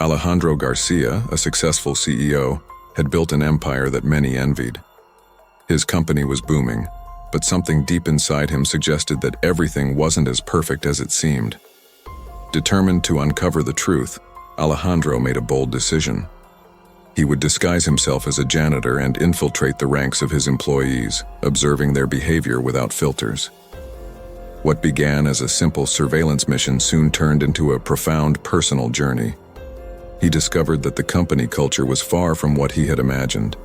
Alejandro Garcia, a successful CEO, had built an empire that many envied. His company was booming, but something deep inside him suggested that everything wasn't as perfect as it seemed. Determined to uncover the truth, Alejandro made a bold decision. He would disguise himself as a janitor and infiltrate the ranks of his employees, observing their behavior without filters. What began as a simple surveillance mission soon turned into a profound personal journey. He discovered that the company culture was far from what he had imagined.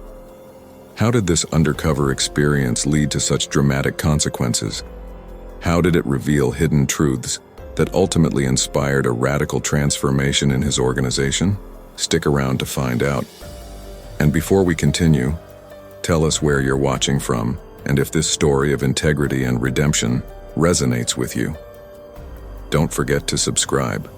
How did this undercover experience lead to such dramatic consequences? How did it reveal hidden truths that ultimately inspired a radical transformation in his organization? Stick around to find out. And before we continue, tell us where you're watching from and if this story of integrity and redemption resonates with you. Don't forget to subscribe.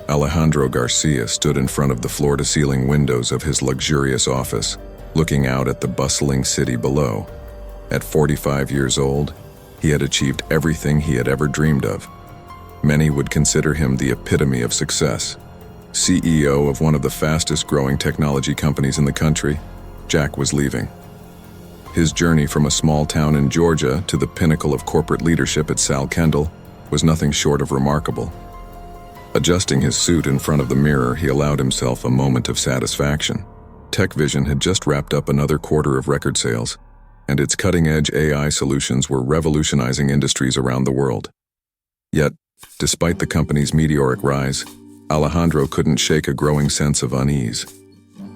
Alejandro Garcia stood in front of the floor-to-ceiling windows of his luxurious office, looking out at the bustling city below. At 45 years old, he had achieved everything he had ever dreamed of. Many would consider him the epitome of success. CEO of one of the fastest-growing technology companies in the country, Jack was leaving. His journey from a small town in Georgia to the pinnacle of corporate leadership at Sal Kendall was nothing short of remarkable. Adjusting his suit in front of the mirror, he allowed himself a moment of satisfaction. TechVision had just wrapped up another quarter of record sales, and its cutting-edge AI solutions were revolutionizing industries around the world. Yet, despite the company's meteoric rise, Alejandro couldn't shake a growing sense of unease.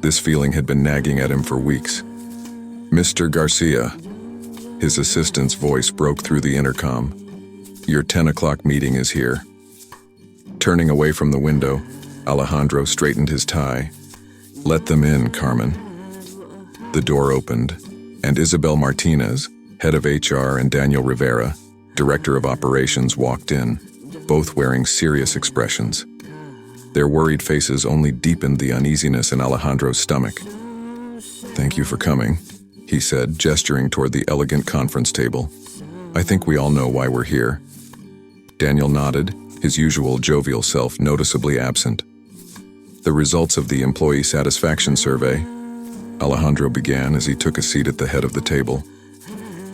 This feeling had been nagging at him for weeks. "Mr. Garcia," his assistant's voice broke through the intercom. "Your 10 o'clock meeting is here." Turning away from the window, Alejandro straightened his tie. "Let them in, Carmen." The door opened, and Isabel Martinez, head of HR, and Daniel Rivera, director of operations, walked in, both wearing serious expressions. Their worried faces only deepened the uneasiness in Alejandro's stomach. "Thank you for coming," he said, gesturing toward the elegant conference table. "I think we all know why we're here." Daniel nodded, his usual jovial self noticeably absent. "The results of the employee satisfaction survey," Alejandro began as he took a seat at the head of the table.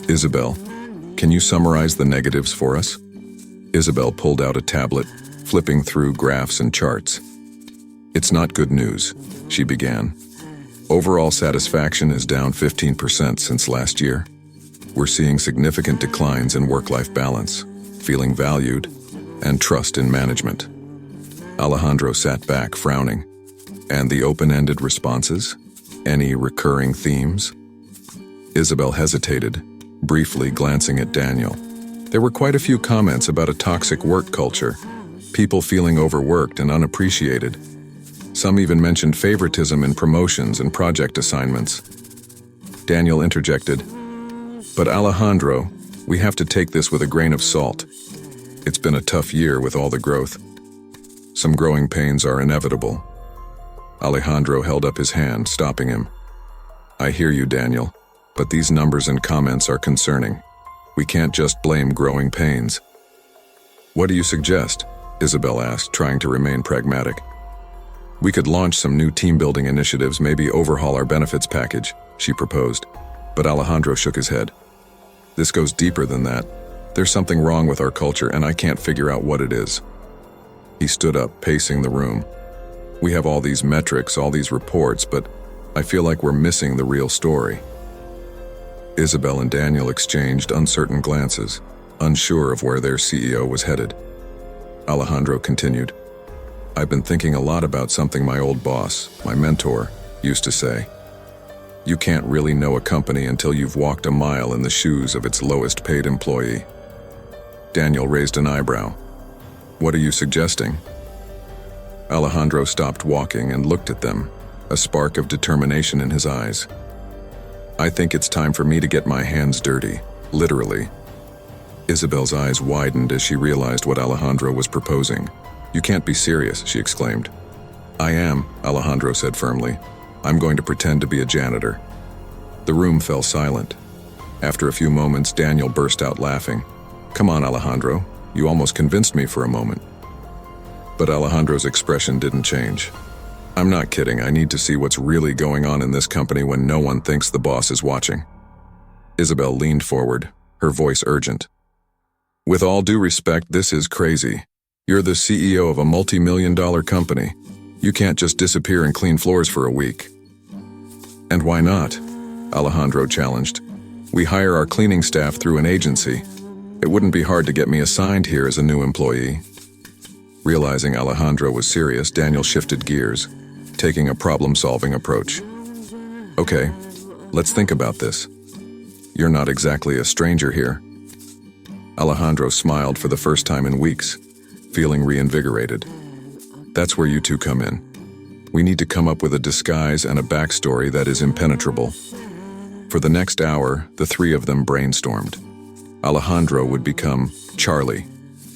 "Isabel, can you summarize the negatives for us?" Isabel pulled out a tablet, flipping through graphs and charts. "It's not good news," she began. "Overall satisfaction is down 15% since last year. We're seeing significant declines in work-life balance, feeling valued, and trust in management." Alejandro sat back, frowning. "And the open-ended responses? Any recurring themes?" Isabel hesitated, briefly glancing at Daniel. There were quite a few comments about a toxic work culture, people feeling overworked and unappreciated. Some even mentioned favoritism in promotions and project assignments. Daniel interjected, "But Alejandro, we have to take this with a grain of salt. It's been a tough year with all the growth. Some growing pains are inevitable." Alejandro held up his hand, stopping him. "I hear you, Daniel, but these numbers and comments are concerning. We can't just blame growing pains." "What do you suggest?" Isabel asked, trying to remain pragmatic. "We could launch some new team-building initiatives, maybe overhaul our benefits package," she proposed, but Alejandro shook his head. "This goes deeper than that. There's something wrong with our culture, and I can't figure out what it is." He stood up, pacing the room. "We have all these metrics, all these reports, but I feel like we're missing the real story." Isabel and Daniel exchanged uncertain glances, unsure of where their CEO was headed. Alejandro continued, "I've been thinking a lot about something my old boss, my mentor, used to say. You can't really know a company until you've walked a mile in the shoes of its lowest paid employee." Daniel raised an eyebrow. "What are you suggesting?" Alejandro stopped walking and looked at them, a spark of determination in his eyes. "I think it's time for me to get my hands dirty, literally." Isabel's eyes widened as she realized what Alejandro was proposing. "You can't be serious," she exclaimed. "I am," Alejandro said firmly. "I'm going to pretend to be a janitor." The room fell silent. After a few moments, Daniel burst out laughing. "Come on, Alejandro. You almost convinced me for a moment." But Alejandro's expression didn't change. I'm not kidding, I need to see what's really going on in this company when no one thinks the boss is watching. Isabel leaned forward, her voice urgent. With all due respect, this is crazy. You're the CEO of a multi-million-dollar company. You can't just disappear and clean floors for a week. And why not? Alejandro challenged. We hire our cleaning staff through an agency. It wouldn't be hard to get me assigned here as a new employee. Realizing Alejandro was serious, Daniel shifted gears, taking a problem-solving approach. Okay, let's think about this. You're not exactly a stranger here. Alejandro smiled for the first time in weeks, feeling reinvigorated. That's where you two come in. We need to come up with a disguise and a backstory that is impenetrable. For the next hour, the three of them brainstormed. Alejandro would become Charlie,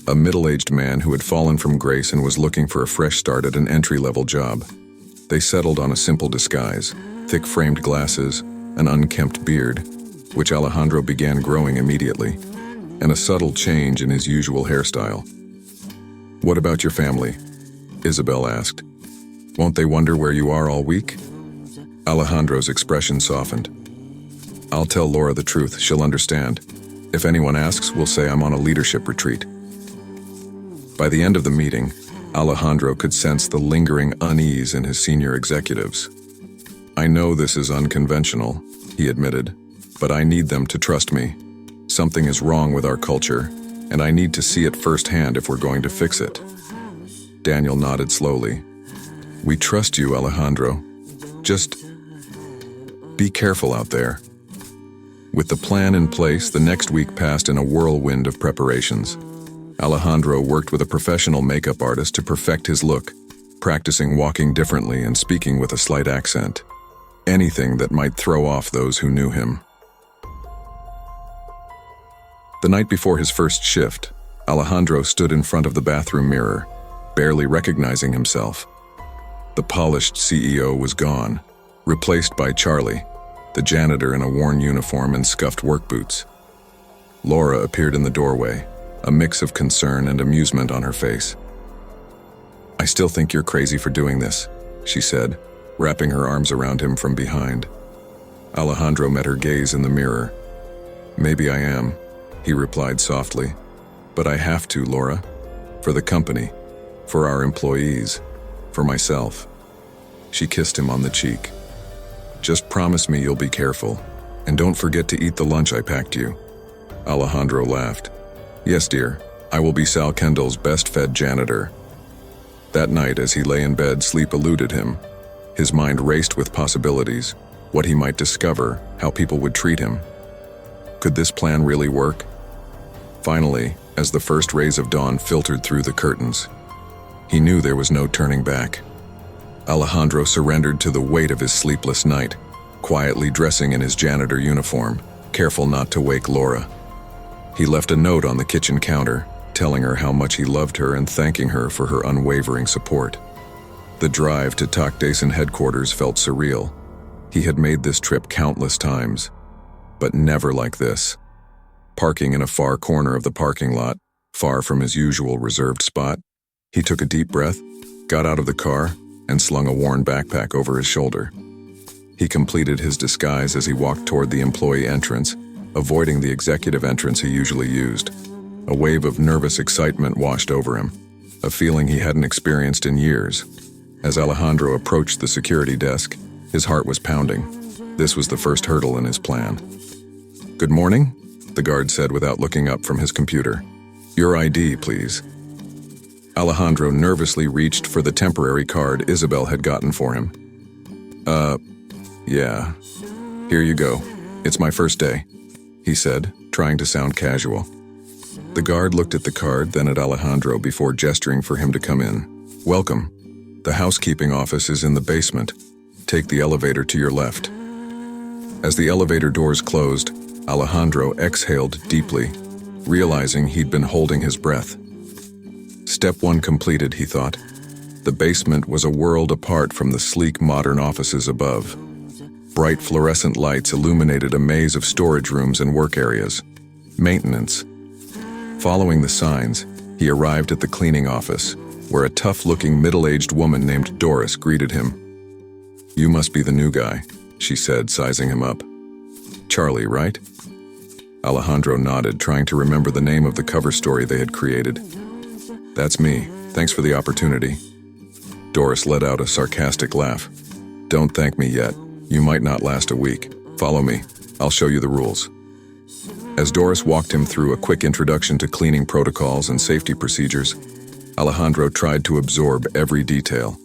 a middle-aged man who had fallen from grace and was looking for a fresh start at an entry-level job. They settled on a simple disguise, thick-framed glasses, an unkempt beard, which Alejandro began growing immediately, and a subtle change in his usual hairstyle. What about your family? Isabel asked. Won't they wonder where you are all week? Alejandro's expression softened. I'll tell Laura the truth, she'll understand. If anyone asks, we'll say I'm on a leadership retreat. By the end of the meeting, Alejandro could sense the lingering unease in his senior executives. I know this is unconventional, he admitted, but I need them to trust me. Something is wrong with our culture, and I need to see it firsthand if we're going to fix it. Daniel nodded slowly. We trust you, Alejandro. Just be careful out there. With the plan in place, the next week passed in a whirlwind of preparations. Alejandro worked with a professional makeup artist to perfect his look, practicing walking differently and speaking with a slight accent. Anything that might throw off those who knew him. The night before his first shift, Alejandro stood in front of the bathroom mirror, barely recognizing himself. The polished CEO was gone, replaced by Charlie, the janitor in a worn uniform and scuffed work boots. Laura appeared in the doorway, a mix of concern and amusement on her face. I still think you're crazy for doing this, she said, wrapping her arms around him from behind. Alejandro met her gaze in the mirror. Maybe I am, he replied softly. But I have to, Laura. For the company, for our employees, for myself. She kissed him on the cheek. Just promise me you'll be careful, and don't forget to eat the lunch I packed you. Alejandro laughed. Yes, dear, I will be Sal Kendall's best-fed janitor. That night, as he lay in bed, sleep eluded him. His mind raced with possibilities, what he might discover, how people would treat him. Could this plan really work? Finally, as the first rays of dawn filtered through the curtains, he knew there was no turning back. Alejandro surrendered to the weight of his sleepless night, quietly dressing in his janitor uniform, careful not to wake Laura. He left a note on the kitchen counter, telling her how much he loved her and thanking her for her unwavering support. The drive to Takdason headquarters felt surreal. He had made this trip countless times, but never like this. Parking in a far corner of the parking lot, far from his usual reserved spot, he took a deep breath, got out of the car, and slung a worn backpack over his shoulder. He completed his disguise as he walked toward the employee entrance, avoiding the executive entrance he usually used. A wave of nervous excitement washed over him, a feeling he hadn't experienced in years. As Alejandro approached the security desk, his heart was pounding. This was the first hurdle in his plan. Good morning, the guard said without looking up from his computer. Your ID, please. Alejandro nervously reached for the temporary card Isabel had gotten for him. Yeah. Here you go. It's my first day, he said, trying to sound casual. The guard looked at the card, then at Alejandro before gesturing for him to come in. Welcome. The housekeeping office is in the basement. Take the elevator to your left. As the elevator doors closed, Alejandro exhaled deeply, realizing he'd been holding his breath. Step 1 completed, he thought. The basement was a world apart from the sleek modern offices above. Bright fluorescent lights illuminated a maze of storage rooms and work areas. Maintenance. Following the signs, he arrived at the cleaning office, where a tough-looking middle-aged woman named Doris greeted him. "You must be the new guy," she said, sizing him up. "Charlie, right?" Alejandro nodded, trying to remember the name of the cover story they had created. "That's me. Thanks for the opportunity." Doris let out a sarcastic laugh. "Don't thank me yet. You might not last a week. Follow me. I'll show you the rules." As Doris walked him through a quick introduction to cleaning protocols and safety procedures, Alejandro tried to absorb every detail.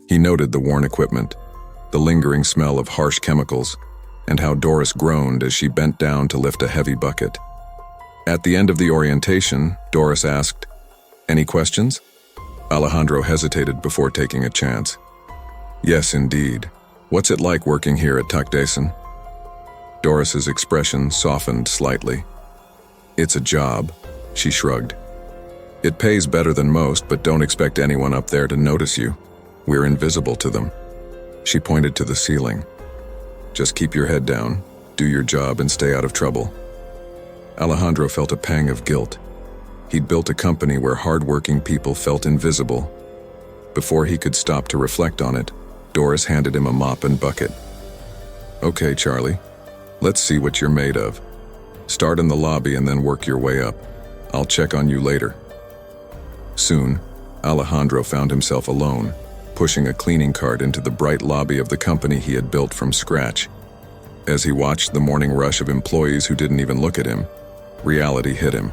He noted the worn equipment, the lingering smell of harsh chemicals, and how Doris groaned as she bent down to lift a heavy bucket. At the end of the orientation, Doris asked, "Any questions?" Alejandro hesitated before taking a chance. "Yes, indeed. What's it like working here at Takdesen?" Doris's expression softened slightly. "It's a job," she shrugged. "It pays better than most, but don't expect anyone up there to notice you. We're invisible to them." She pointed to the ceiling. "Just keep your head down, do your job, and stay out of trouble." Alejandro felt a pang of guilt. He'd built a company where hard-working people felt invisible. Before he could stop to reflect on it, Doris handed him a mop and bucket. "Okay, Charlie. Let's see what you're made of. Start in the lobby and then work your way up. I'll check on you later." Soon, Alejandro found himself alone, pushing a cleaning cart into the bright lobby of the company he had built from scratch. As he watched the morning rush of employees who didn't even look at him, reality hit him.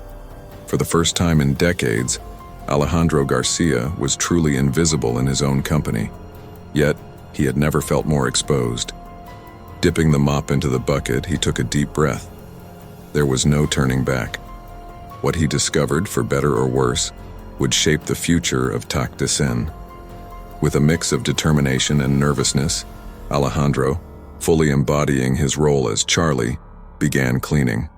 For the first time in decades, Alejandro Garcia was truly invisible in his own company. Yet, he had never felt more exposed. Dipping the mop into the bucket, he took a deep breath. There was no turning back. What he discovered, for better or worse, would shape the future of Takdesen. With a mix of determination and nervousness, Alejandro, fully embodying his role as Charlie, began cleaning.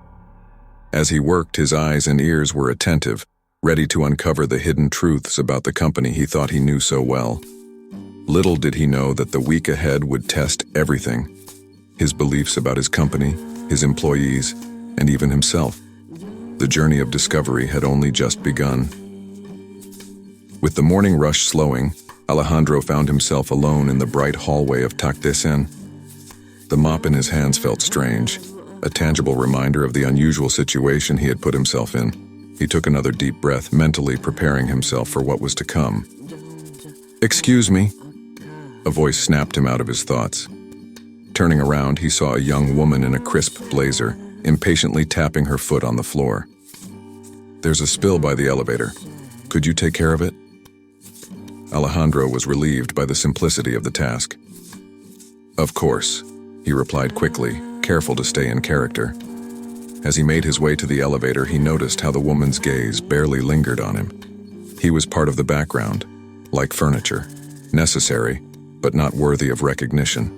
As he worked, his eyes and ears were attentive, ready to uncover the hidden truths about the company he thought he knew so well. Little did he know that the week ahead would test everything: his beliefs about his company, his employees, and even himself. The journey of discovery had only just begun. With the morning rush slowing, Alejandro found himself alone in the bright hallway of Takdesen. The mop in his hands felt strange, a tangible reminder of the unusual situation he had put himself in. He took another deep breath, mentally preparing himself for what was to come. "Excuse me," a voice snapped him out of his thoughts. Turning around, he saw a young woman in a crisp blazer, impatiently tapping her foot on the floor. "There's a spill by the elevator. Could you take care of it?" Alejandro was relieved by the simplicity of the task. "Of course," he replied quickly, careful to stay in character. As he made his way to the elevator, he noticed how the woman's gaze barely lingered on him. He was part of the background, like furniture, necessary, but not worthy of recognition.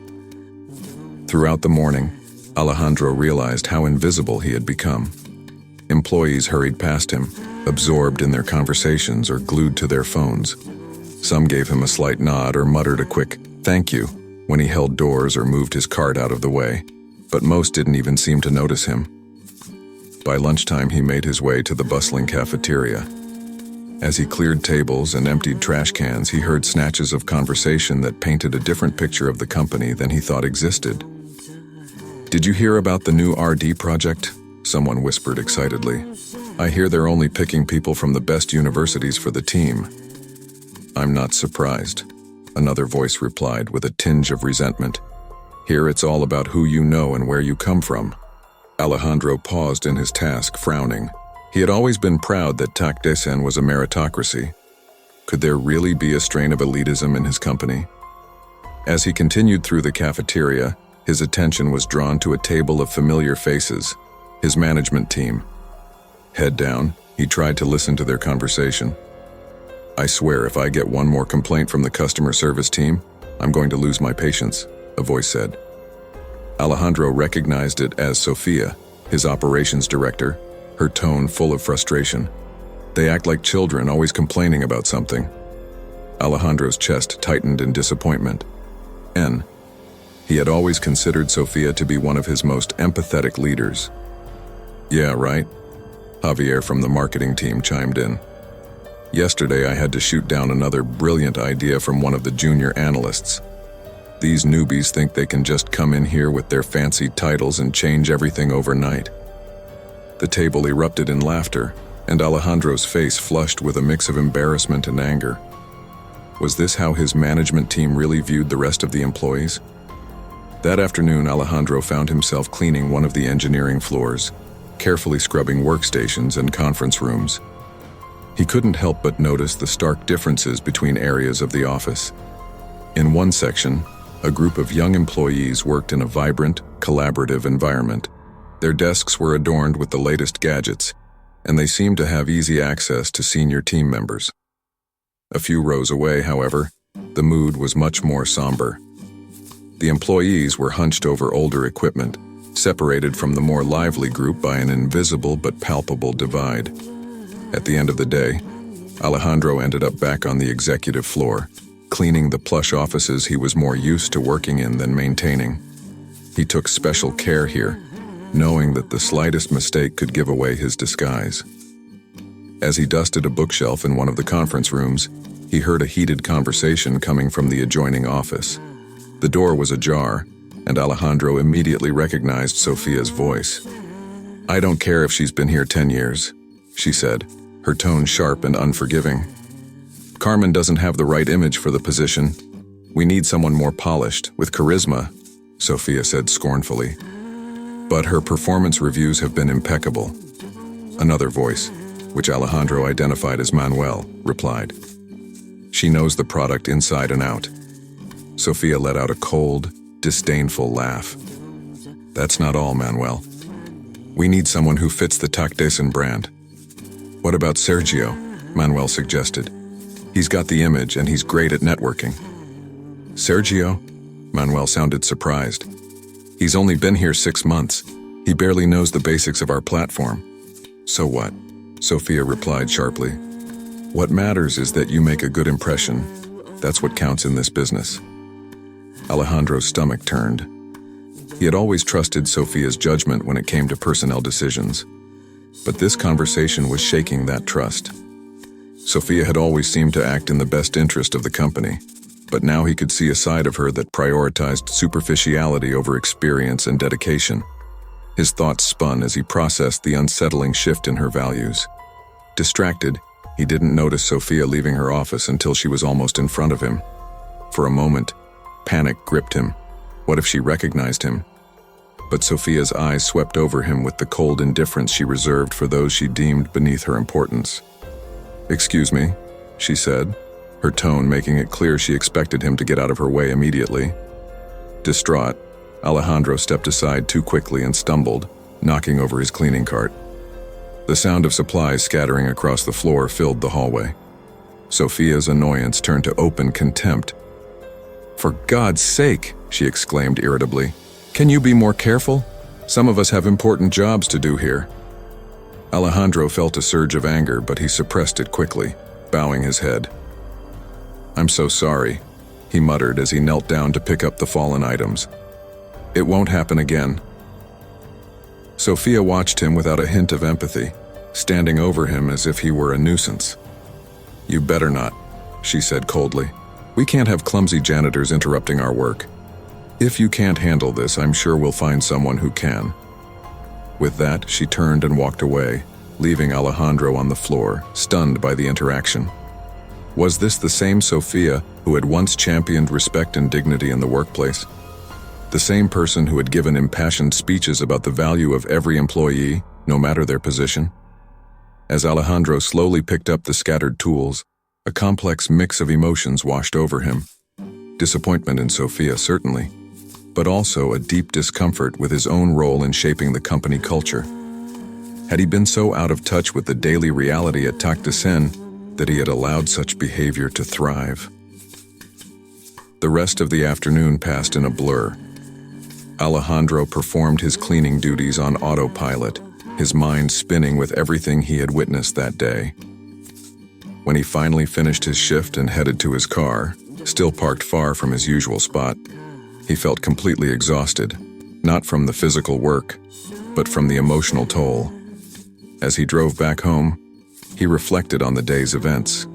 Throughout the morning, Alejandro realized how invisible he had become. Employees hurried past him, absorbed in their conversations or glued to their phones. Some gave him a slight nod or muttered a quick "thank you" when he held doors or moved his cart out of the way, but most didn't even seem to notice him. By lunchtime, he made his way to the bustling cafeteria. As he cleared tables and emptied trash cans, he heard snatches of conversation that painted a different picture of the company than he thought existed. "Did you hear about the new RD project?" someone whispered excitedly. "I hear they're only picking people from the best universities for the team." "I'm not surprised," another voice replied with a tinge of resentment. "Here it's all about who you know and where you come from." Alejandro paused in his task, frowning. He had always been proud that Takdesen was a meritocracy. Could there really be a strain of elitism in his company? As he continued through the cafeteria, his attention was drawn to a table of familiar faces, his management team. Head down, he tried to listen to their conversation. "I swear if I get one more complaint from the customer service team, I'm going to lose my patience," a voice said. Alejandro recognized it as Sofia, his operations director, her tone full of frustration. "They act like children, always complaining about something." Alejandro's chest tightened in disappointment. He had always considered Sofia to be one of his most empathetic leaders. "Yeah, right," Javier from the marketing team chimed in. Yesterday I had to shoot down another brilliant idea from one of the junior analysts. These newbies think they can just come in here with their fancy titles and change everything overnight. The table erupted in laughter, and Alejandro's face flushed with a mix of embarrassment and anger. Was this how his management team really viewed the rest of the employees? That afternoon, Alejandro found himself cleaning one of the engineering floors, carefully scrubbing workstations and conference rooms. He couldn't help but notice the stark differences between areas of the office. In one section, a group of young employees worked in a vibrant, collaborative environment. Their desks were adorned with the latest gadgets, and they seemed to have easy access to senior team members. A few rows away, however, the mood was much more somber. The employees were hunched over older equipment, separated from the more lively group by an invisible but palpable divide. At the end of the day, Alejandro ended up back on the executive floor, cleaning the plush offices he was more used to working in than maintaining. He took special care here, knowing that the slightest mistake could give away his disguise. As he dusted a bookshelf in one of the conference rooms, he heard a heated conversation coming from the adjoining office. The door was ajar, and Alejandro immediately recognized Sofia's voice. "I don't care if she's been here 10 years, she said, her tone sharp and unforgiving. "Carmen doesn't have the right image for the position. We need someone more polished, with charisma," Sofia said scornfully. "But her performance reviews have been impeccable." Another voice, which Alejandro identified as Manuel, replied. "She knows the product inside and out." Sofia let out a cold, disdainful laugh. "That's not all, Manuel. We need someone who fits the Tacdesan brand." "What about Sergio?" Manuel suggested. "He's got the image and he's great at networking." "Sergio?" Manuel sounded surprised. "He's only been here 6 months. He barely knows the basics of our platform." "So what?" Sofia replied sharply. "What matters is that you make a good impression. That's what counts in this business." Alejandro's stomach turned. He had always trusted Sofia's judgment when it came to personnel decisions, but this conversation was shaking that trust. Sofia had always seemed to act in the best interest of the company, but now he could see a side of her that prioritized superficiality over experience and dedication. His thoughts spun as he processed the unsettling shift in her values. Distracted, he didn't notice Sofia leaving her office until she was almost in front of him. For a moment, panic gripped him. What if she recognized him? But Sofia's eyes swept over him with the cold indifference she reserved for those she deemed beneath her importance. "Excuse me," she said, her tone making it clear she expected him to get out of her way immediately. Distraught, Alejandro stepped aside too quickly and stumbled, knocking over his cleaning cart. The sound of supplies scattering across the floor filled the hallway. Sofia's annoyance turned to open contempt. "For God's sake," she exclaimed irritably. "Can you be more careful? Some of us have important jobs to do here." Alejandro felt a surge of anger, but he suppressed it quickly, bowing his head. "I'm so sorry," he muttered as he knelt down to pick up the fallen items. "It won't happen again." Sofia watched him without a hint of empathy, standing over him as if he were a nuisance. "You better not," she said coldly. "We can't have clumsy janitors interrupting our work. If you can't handle this, I'm sure we'll find someone who can." With that, she turned and walked away, leaving Alejandro on the floor, stunned by the interaction. Was this the same Sofia who had once championed respect and dignity in the workplace? The same person who had given impassioned speeches about the value of every employee, no matter their position? As Alejandro slowly picked up the scattered tools, a complex mix of emotions washed over him. Disappointment in Sofia, certainly, but also a deep discomfort with his own role in shaping the company culture. Had he been so out of touch with the daily reality at Tacdesen that he had allowed such behavior to thrive? The rest of the afternoon passed in a blur. Alejandro performed his cleaning duties on autopilot, his mind spinning with everything he had witnessed that day. When he finally finished his shift and headed to his car, still parked far from his usual spot, he felt completely exhausted, not from the physical work, but from the emotional toll. As he drove back home, He reflected on the day's events.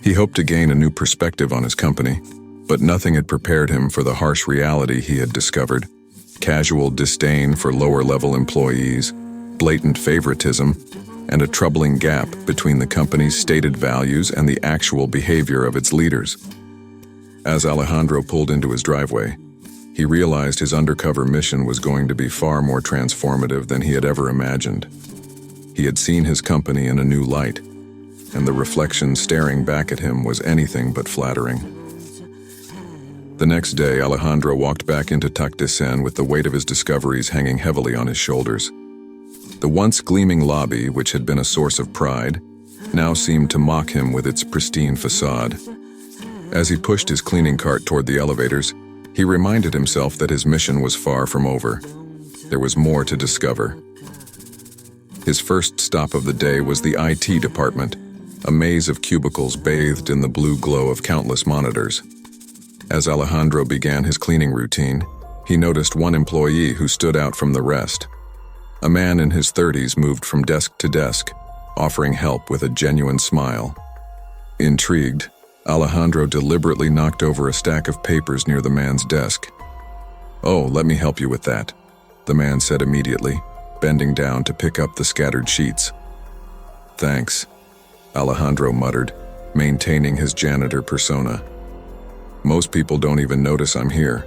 He hoped to gain a new perspective on his company, but nothing had prepared him for the harsh reality he had discovered. Casual disdain for lower-level employees, blatant favoritism, and a troubling gap between the company's stated values and the actual behavior of its leaders. As Alejandro pulled into his driveway, he realized his undercover mission was going to be far more transformative than he had ever imagined. He had seen his company in a new light, and the reflection staring back at him was anything but flattering. The next day, Alejandro walked back into Tac de Sen with the weight of his discoveries hanging heavily on his shoulders. The once gleaming lobby, which had been a source of pride, now seemed to mock him with its pristine facade. As he pushed his cleaning cart toward the elevators, he reminded himself that his mission was far from over. There was more to discover. His first stop of the day was the IT department, a maze of cubicles bathed in the blue glow of countless monitors. As Alejandro began his cleaning routine, he noticed one employee who stood out from the rest. A man in his 30s moved from desk to desk, offering help with a genuine smile. Intrigued, Alejandro deliberately knocked over a stack of papers near the man's desk. "Oh, let me help you with that," the man said immediately, bending down to pick up the scattered sheets. "Thanks," Alejandro muttered, maintaining his janitor persona. "Most people don't even notice I'm here."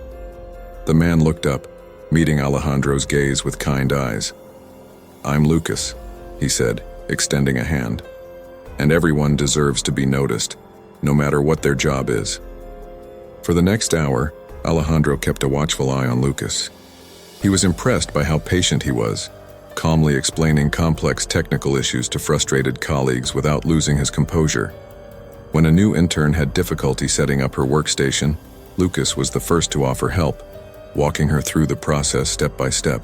The man looked up, meeting Alejandro's gaze with kind eyes. "I'm Lucas," he said, extending a hand. "And everyone deserves to be noticed, no matter what their job is." For the next hour, Alejandro kept a watchful eye on Lucas. He was impressed by how patient he was, calmly explaining complex technical issues to frustrated colleagues without losing his composure. When a new intern had difficulty setting up her workstation, Lucas was the first to offer help, walking her through the process step by step.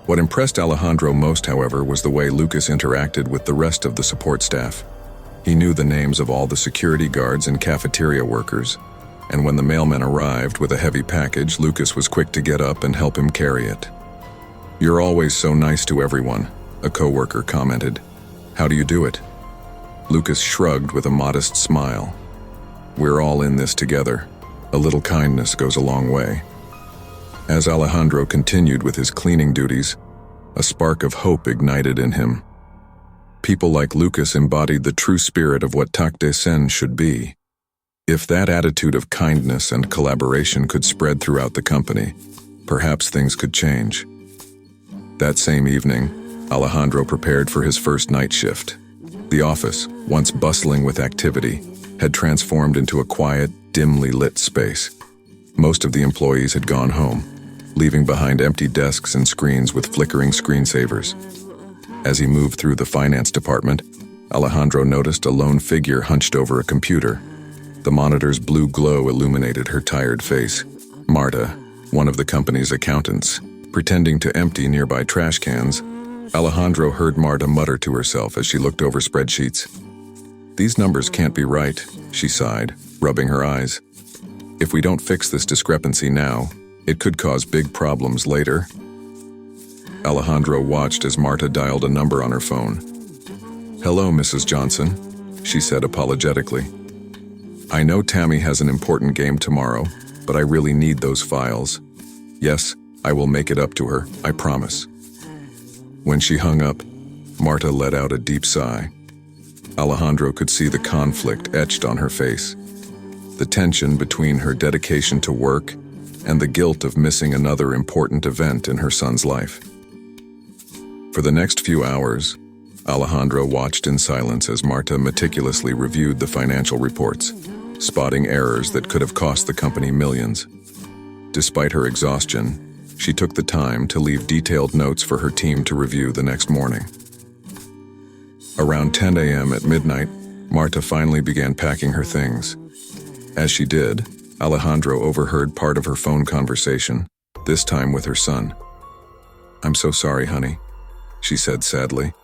What impressed Alejandro most, however, was the way Lucas interacted with the rest of the support staff. He knew the names of all the security guards and cafeteria workers, and when the mailman arrived with a heavy package, Lucas was quick to get up and help him carry it. "You're always so nice to everyone," a coworker commented. "How do you do it?" Lucas shrugged with a modest smile. "We're all in this together. A little kindness goes a long way." As Alejandro continued with his cleaning duties, a spark of hope ignited in him. People like Lucas embodied the true spirit of what Tac de Sen should be. If that attitude of kindness and collaboration could spread throughout the company, perhaps things could change. That same evening, Alejandro prepared for his first night shift. The office, once bustling with activity, had transformed into a quiet, dimly lit space. Most of the employees had gone home, leaving behind empty desks and screens with flickering screensavers. As he moved through the finance department, Alejandro noticed a lone figure hunched over a computer. The monitor's blue glow illuminated her tired face. Marta, one of the company's accountants, pretending to empty nearby trash cans, Alejandro heard Marta mutter to herself as she looked over spreadsheets. "These numbers can't be right," she sighed, rubbing her eyes. "If we don't fix this discrepancy now, it could cause big problems later." Alejandro watched as Marta dialed a number on her phone. "Hello, Mrs. Johnson," she said apologetically. "I know Tammy has an important game tomorrow, but I really need those files. Yes, I will make it up to her, I promise." When she hung up, Marta let out a deep sigh. Alejandro could see the conflict etched on her face. The tension between her dedication to work and the guilt of missing another important event in her son's life. For the next few hours, Alejandro watched in silence as Marta meticulously reviewed the financial reports, spotting errors that could have cost the company millions. Despite her exhaustion, she took the time to leave detailed notes for her team to review the next morning. Around 10 a.m. at midnight, Marta finally began packing her things. As she did, Alejandro overheard part of her phone conversation, this time with her son. "I'm so sorry, honey," she said sadly.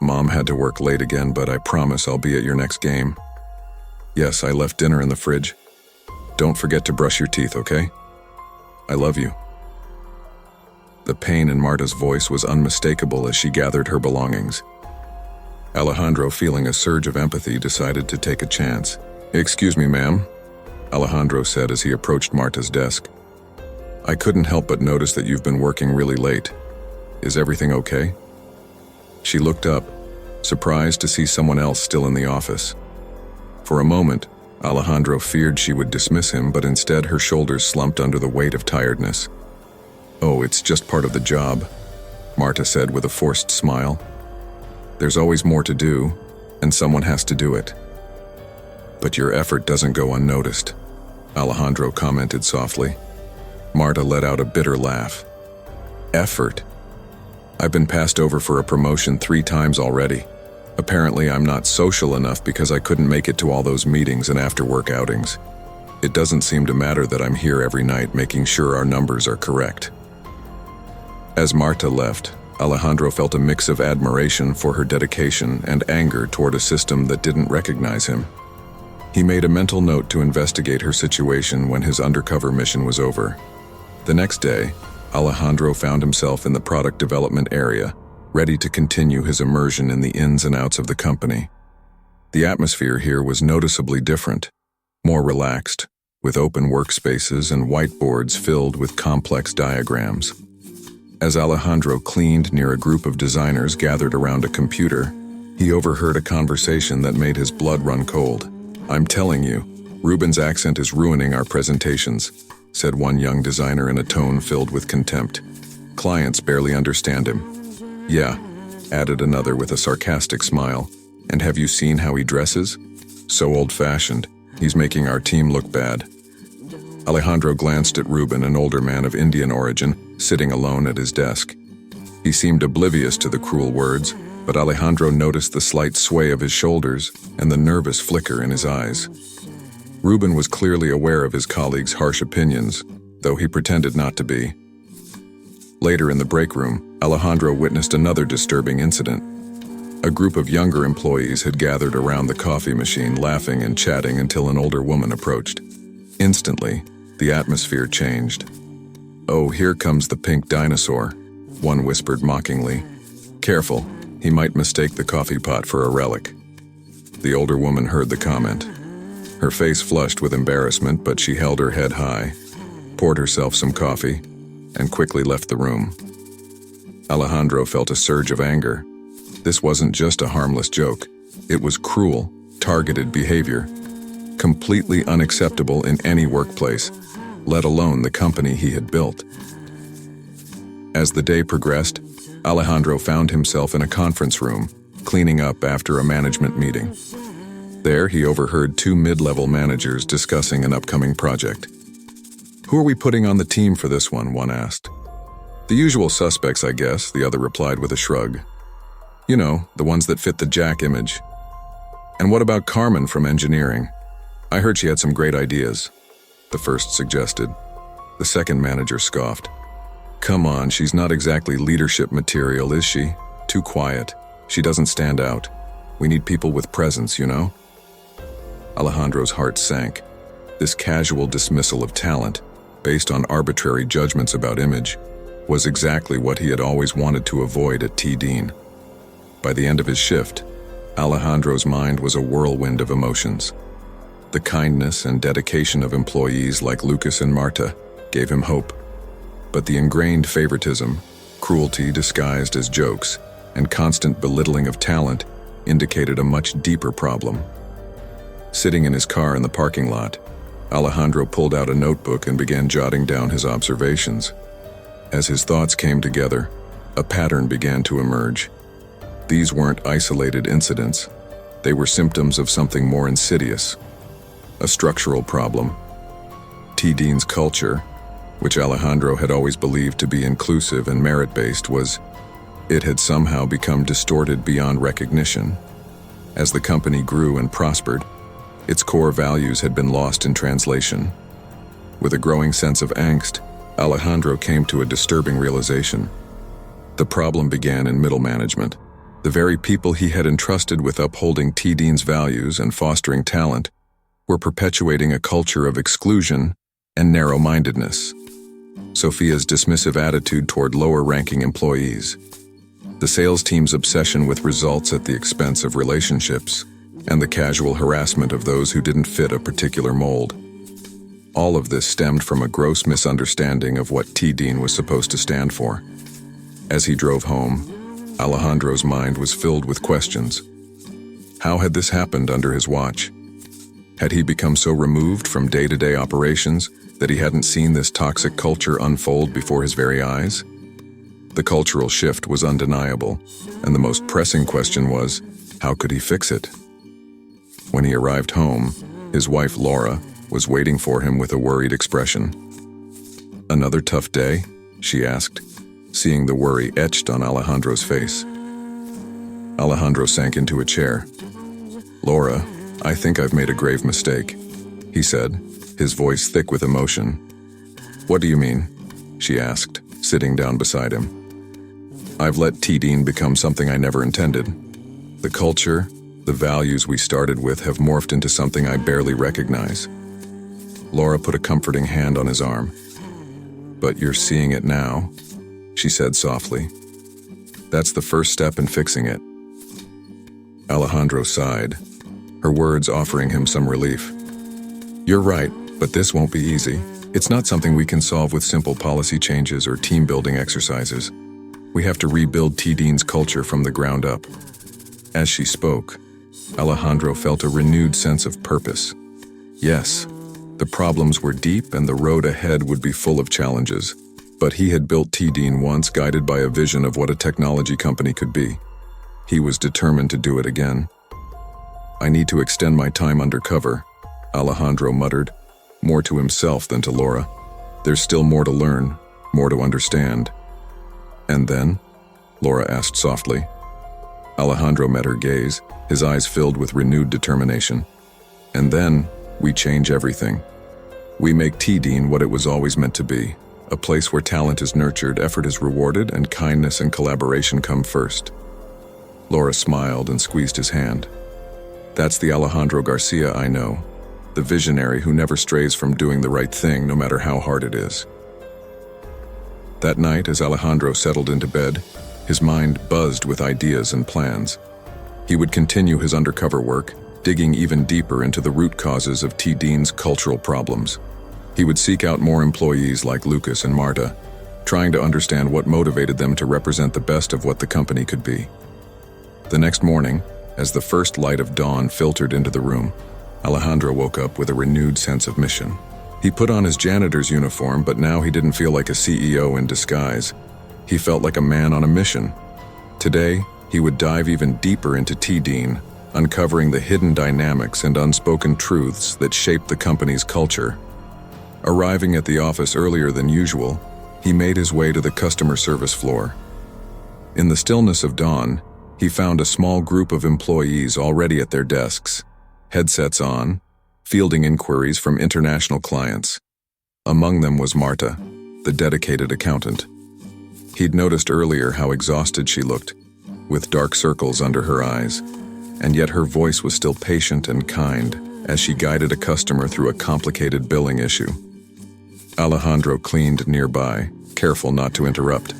"Mom had to work late again, but I promise I'll be at your next game. Yes, I left dinner in the fridge. Don't forget to brush your teeth, okay? I love you." The pain in Marta's voice was unmistakable as she gathered her belongings. Alejandro, feeling a surge of empathy, decided to take a chance. "Excuse me, ma'am," Alejandro said as he approached Marta's desk. "I couldn't help but notice that you've been working really late. Is everything okay?" She looked up, surprised to see someone else still in the office. For a moment, Alejandro feared she would dismiss him, but instead her shoulders slumped under the weight of tiredness. "Oh, it's just part of the job," Marta said with a forced smile. "There's always more to do, and someone has to do it." "But your effort doesn't go unnoticed," Alejandro commented softly. Marta let out a bitter laugh. "Effort? I've been passed over for a promotion 3 times already. Apparently I'm not social enough because I couldn't make it to all those meetings and after-work outings. It doesn't seem to matter that I'm here every night making sure our numbers are correct." As Marta left, Alejandro felt a mix of admiration for her dedication and anger toward a system that didn't recognize him. He made a mental note to investigate her situation when his undercover mission was over. The next day, Alejandro found himself in the product development area, ready to continue his immersion in the ins and outs of the company. The atmosphere here was noticeably different, more relaxed, with open workspaces and whiteboards filled with complex diagrams. As Alejandro cleaned near a group of designers gathered around a computer, he overheard a conversation that made his blood run cold. "I'm telling you, Ruben's accent is ruining our presentations," said one young designer in a tone filled with contempt. "Clients barely understand him." "Yeah," added another with a sarcastic smile. "And have you seen how he dresses? So old-fashioned. He's making our team look bad." Alejandro glanced at Ruben, an older man of Indian origin, sitting alone at his desk. He seemed oblivious to the cruel words, but Alejandro noticed the slight sway of his shoulders and the nervous flicker in his eyes. Ruben was clearly aware of his colleague's harsh opinions, though he pretended not to be. Later in the break room, Alejandro witnessed another disturbing incident. A group of younger employees had gathered around the coffee machine, laughing and chatting until an older woman approached. Instantly, the atmosphere changed. "Oh, here comes the pink dinosaur," one whispered mockingly. "Careful, he might mistake the coffee pot for a relic." The older woman heard the comment. Her face flushed with embarrassment, but she held her head high, poured herself some coffee, and quickly left the room. Alejandro felt a surge of anger. This wasn't just a harmless joke. It was cruel, targeted behavior, completely unacceptable in any workplace, let alone the company he had built. As the day progressed, Alejandro found himself in a conference room, cleaning up after a management meeting. There, he overheard 2 mid-level managers discussing an upcoming project. "Who are we putting on the team for this one asked. "The usual suspects, I guess," the other replied with a shrug. "You know, the ones that fit the Jack image." "And what about Carmen from engineering? I heard she had some great ideas," the first suggested. The second manager scoffed. "Come on, she's not exactly leadership material, is she? Too quiet. She doesn't stand out. We need people with presence, you know?" Alejandro's heart sank. This casual dismissal of talent, based on arbitrary judgments about image, was exactly what he had always wanted to avoid at TDean. By the end of his shift, Alejandro's mind was a whirlwind of emotions. The kindness and dedication of employees like Lucas and Marta gave him hope. But the ingrained favoritism, cruelty disguised as jokes, and constant belittling of talent indicated a much deeper problem. Sitting in his car in the parking lot, Alejandro pulled out a notebook and began jotting down his observations. As his thoughts came together, a pattern began to emerge. These weren't isolated incidents. They were symptoms of something more insidious, a structural problem. TDean's culture, which Alejandro had always believed to be inclusive and merit-based, it had somehow become distorted beyond recognition. As the company grew and prospered, its core values had been lost in translation. With a growing sense of angst, Alejandro came to a disturbing realization. The problem began in middle management. The very people he had entrusted with upholding TDean's values and fostering talent were perpetuating a culture of exclusion and narrow-mindedness. Sophia's dismissive attitude toward lower-ranking employees, The sales team's obsession with results at the expense of relationships, and the casual harassment of those who didn't fit a particular mold. All of this stemmed from a gross misunderstanding of what T-Dean was supposed to stand for. As he drove home, Alejandro's mind was filled with questions. How had this happened under his watch? Had he become so removed from day-to-day operations that he hadn't seen this toxic culture unfold before his very eyes? The cultural shift was undeniable, and the most pressing question was, how could he fix it? When he arrived home, his wife Laura was waiting for him with a worried expression. "Another tough day?" she asked, seeing the worry etched on Alejandro's face. Alejandro sank into a chair. "Laura, I think I've made a grave mistake," he said, his voice thick with emotion. "What do you mean?" she asked, sitting down beside him. "I've let T-Dean become something I never intended. The culture, the values we started with have morphed into something I barely recognize." Laura put a comforting hand on his arm. "But you're seeing it now," she said softly. "That's the first step in fixing it." Alejandro sighed, her words offering him some relief. "You're right, but this won't be easy. It's not something we can solve with simple policy changes or team-building exercises. We have to rebuild T-Dean's culture from the ground up." As she spoke, Alejandro felt a renewed sense of purpose. Yes, the problems were deep and the road ahead would be full of challenges, but he had built T-Dean once guided by a vision of what a technology company could be. He was determined to do it again. "I need to extend my time undercover," Alejandro muttered, more to himself than to Laura. "There's still more to learn, more to understand." "And then?" Laura asked softly. Alejandro met her gaze, his eyes filled with renewed determination. "And then, we change everything. We make T-Dean what it was always meant to be, a place where talent is nurtured, effort is rewarded, and kindness and collaboration come first." Laura smiled and squeezed his hand. "That's the Alejandro Garcia I know, the visionary who never strays from doing the right thing no matter how hard it is." That night, as Alejandro settled into bed, his mind buzzed with ideas and plans. He would continue his undercover work, digging even deeper into the root causes of T-Dean's cultural problems. He would seek out more employees like Lucas and Marta, trying to understand what motivated them to represent the best of what the company could be. The next morning, as the first light of dawn filtered into the room, Alejandro woke up with a renewed sense of mission. He put on his janitor's uniform, but now he didn't feel like a CEO in disguise. He felt like a man on a mission. Today, he would dive even deeper into T-Dean, uncovering the hidden dynamics and unspoken truths that shape the company's culture. Arriving at the office earlier than usual, he made his way to the customer service floor. In the stillness of dawn, he found a small group of employees already at their desks, headsets on, fielding inquiries from international clients. Among them was Marta, the dedicated accountant. He'd noticed earlier how exhausted she looked, with dark circles under her eyes, and yet her voice was still patient and kind as she guided a customer through a complicated billing issue. Alejandro cleaned nearby, careful not to interrupt.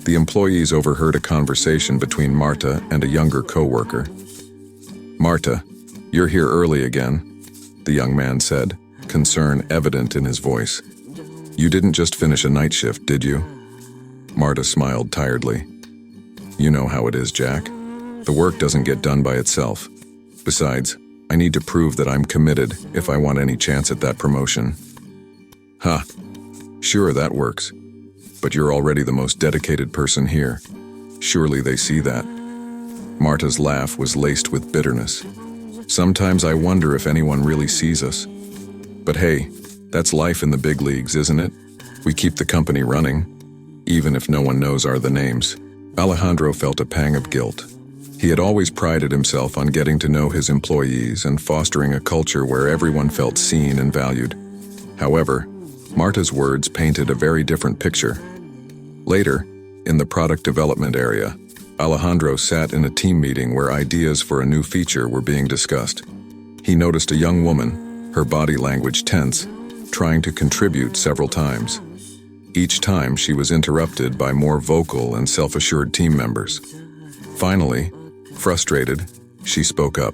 The employees overheard a conversation between Marta and a younger coworker. "Marta, you're here early again," the young man said, concern evident in his voice. "You didn't just finish a night shift, did you?" Marta smiled tiredly. "You know how it is, Jack. The work doesn't get done by itself. Besides, I need to prove that I'm committed if I want any chance at that promotion." "Ha, sure, that works. But you're already the most dedicated person here. Surely they see that." Marta's laugh was laced with bitterness. "Sometimes I wonder if anyone really sees us. But hey, that's life in the big leagues, isn't it? We keep the company running, even if no one knows the names." Alejandro felt a pang of guilt. He had always prided himself on getting to know his employees and fostering a culture where everyone felt seen and valued. However, Marta's words painted a very different picture. Later, in the product development area, Alejandro sat in a team meeting where ideas for a new feature were being discussed. He noticed a young woman, her body language tense, trying to contribute several times. Each time she was interrupted by more vocal and self-assured team members. Finally, frustrated, she spoke up.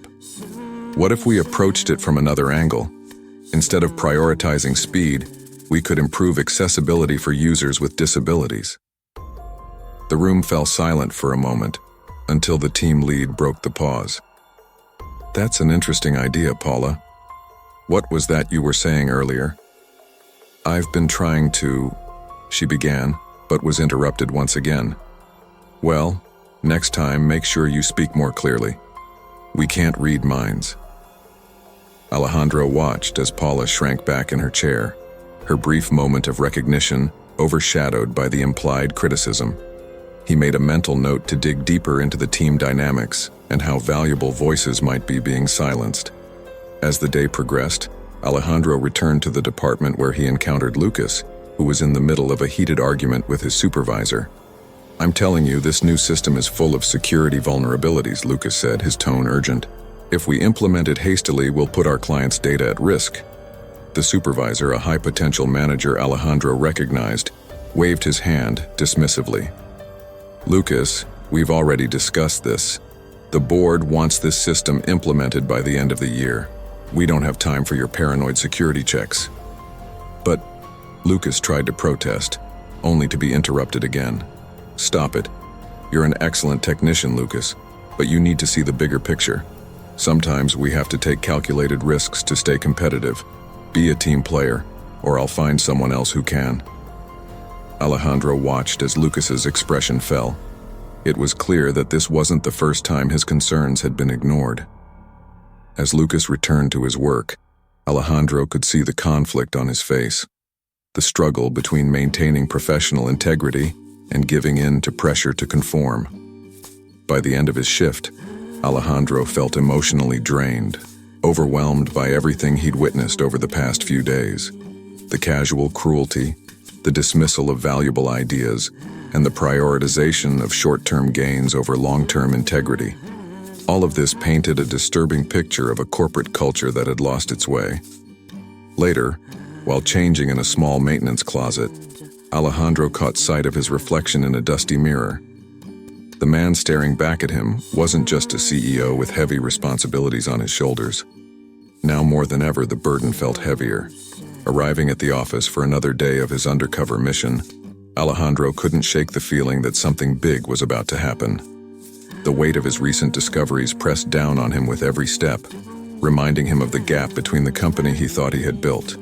What if we approached it from another angle? Instead of prioritizing speed, we could improve accessibility for users with disabilities. The room fell silent for a moment, until the team lead broke the pause. That's an interesting idea, Paula. What was that you were saying earlier? I've been trying to, she began, but was interrupted once again. Well, next time make sure you speak more clearly. We can't read minds. Alejandro watched as Paula shrank back in her chair, her brief moment of recognition overshadowed by the implied criticism. He made a mental note to dig deeper into the team dynamics and how valuable voices might be being silenced. As the day progressed, Alejandro returned to the department where he encountered Lucas, who was in the middle of a heated argument with his supervisor. I'm telling you, this new system is full of security vulnerabilities, Lucas said, his tone urgent. If we implement it hastily, we'll put our clients' data at risk. The supervisor, a high-potential manager Alejandro recognized, waved his hand dismissively. Lucas, we've already discussed this. The board wants this system implemented by the end of the year. We don't have time for your paranoid security checks. But Lucas tried to protest, only to be interrupted again. Stop it. You're an excellent technician, Lucas, but you need to see the bigger picture. Sometimes we have to take calculated risks to stay competitive. Be a team player, or I'll find someone else who can. Alejandro watched as Lucas's expression fell. It was clear that this wasn't the first time his concerns had been ignored. As Lucas returned to his work, Alejandro could see the conflict on his face, the struggle between maintaining professional integrity and giving in to pressure to conform. By the end of his shift, Alejandro felt emotionally drained, overwhelmed by everything he'd witnessed over the past few days. The casual cruelty, the dismissal of valuable ideas, and the prioritization of short-term gains over long-term integrity. All of this painted a disturbing picture of a corporate culture that had lost its way. Later, while changing in a small maintenance closet, Alejandro caught sight of his reflection in a dusty mirror. The man staring back at him wasn't just a CEO with heavy responsibilities on his shoulders. Now more than ever, the burden felt heavier. Arriving at the office for another day of his undercover mission, Alejandro couldn't shake the feeling that something big was about to happen. The weight of his recent discoveries pressed down on him with every step, reminding him of the gap between the company he thought he had built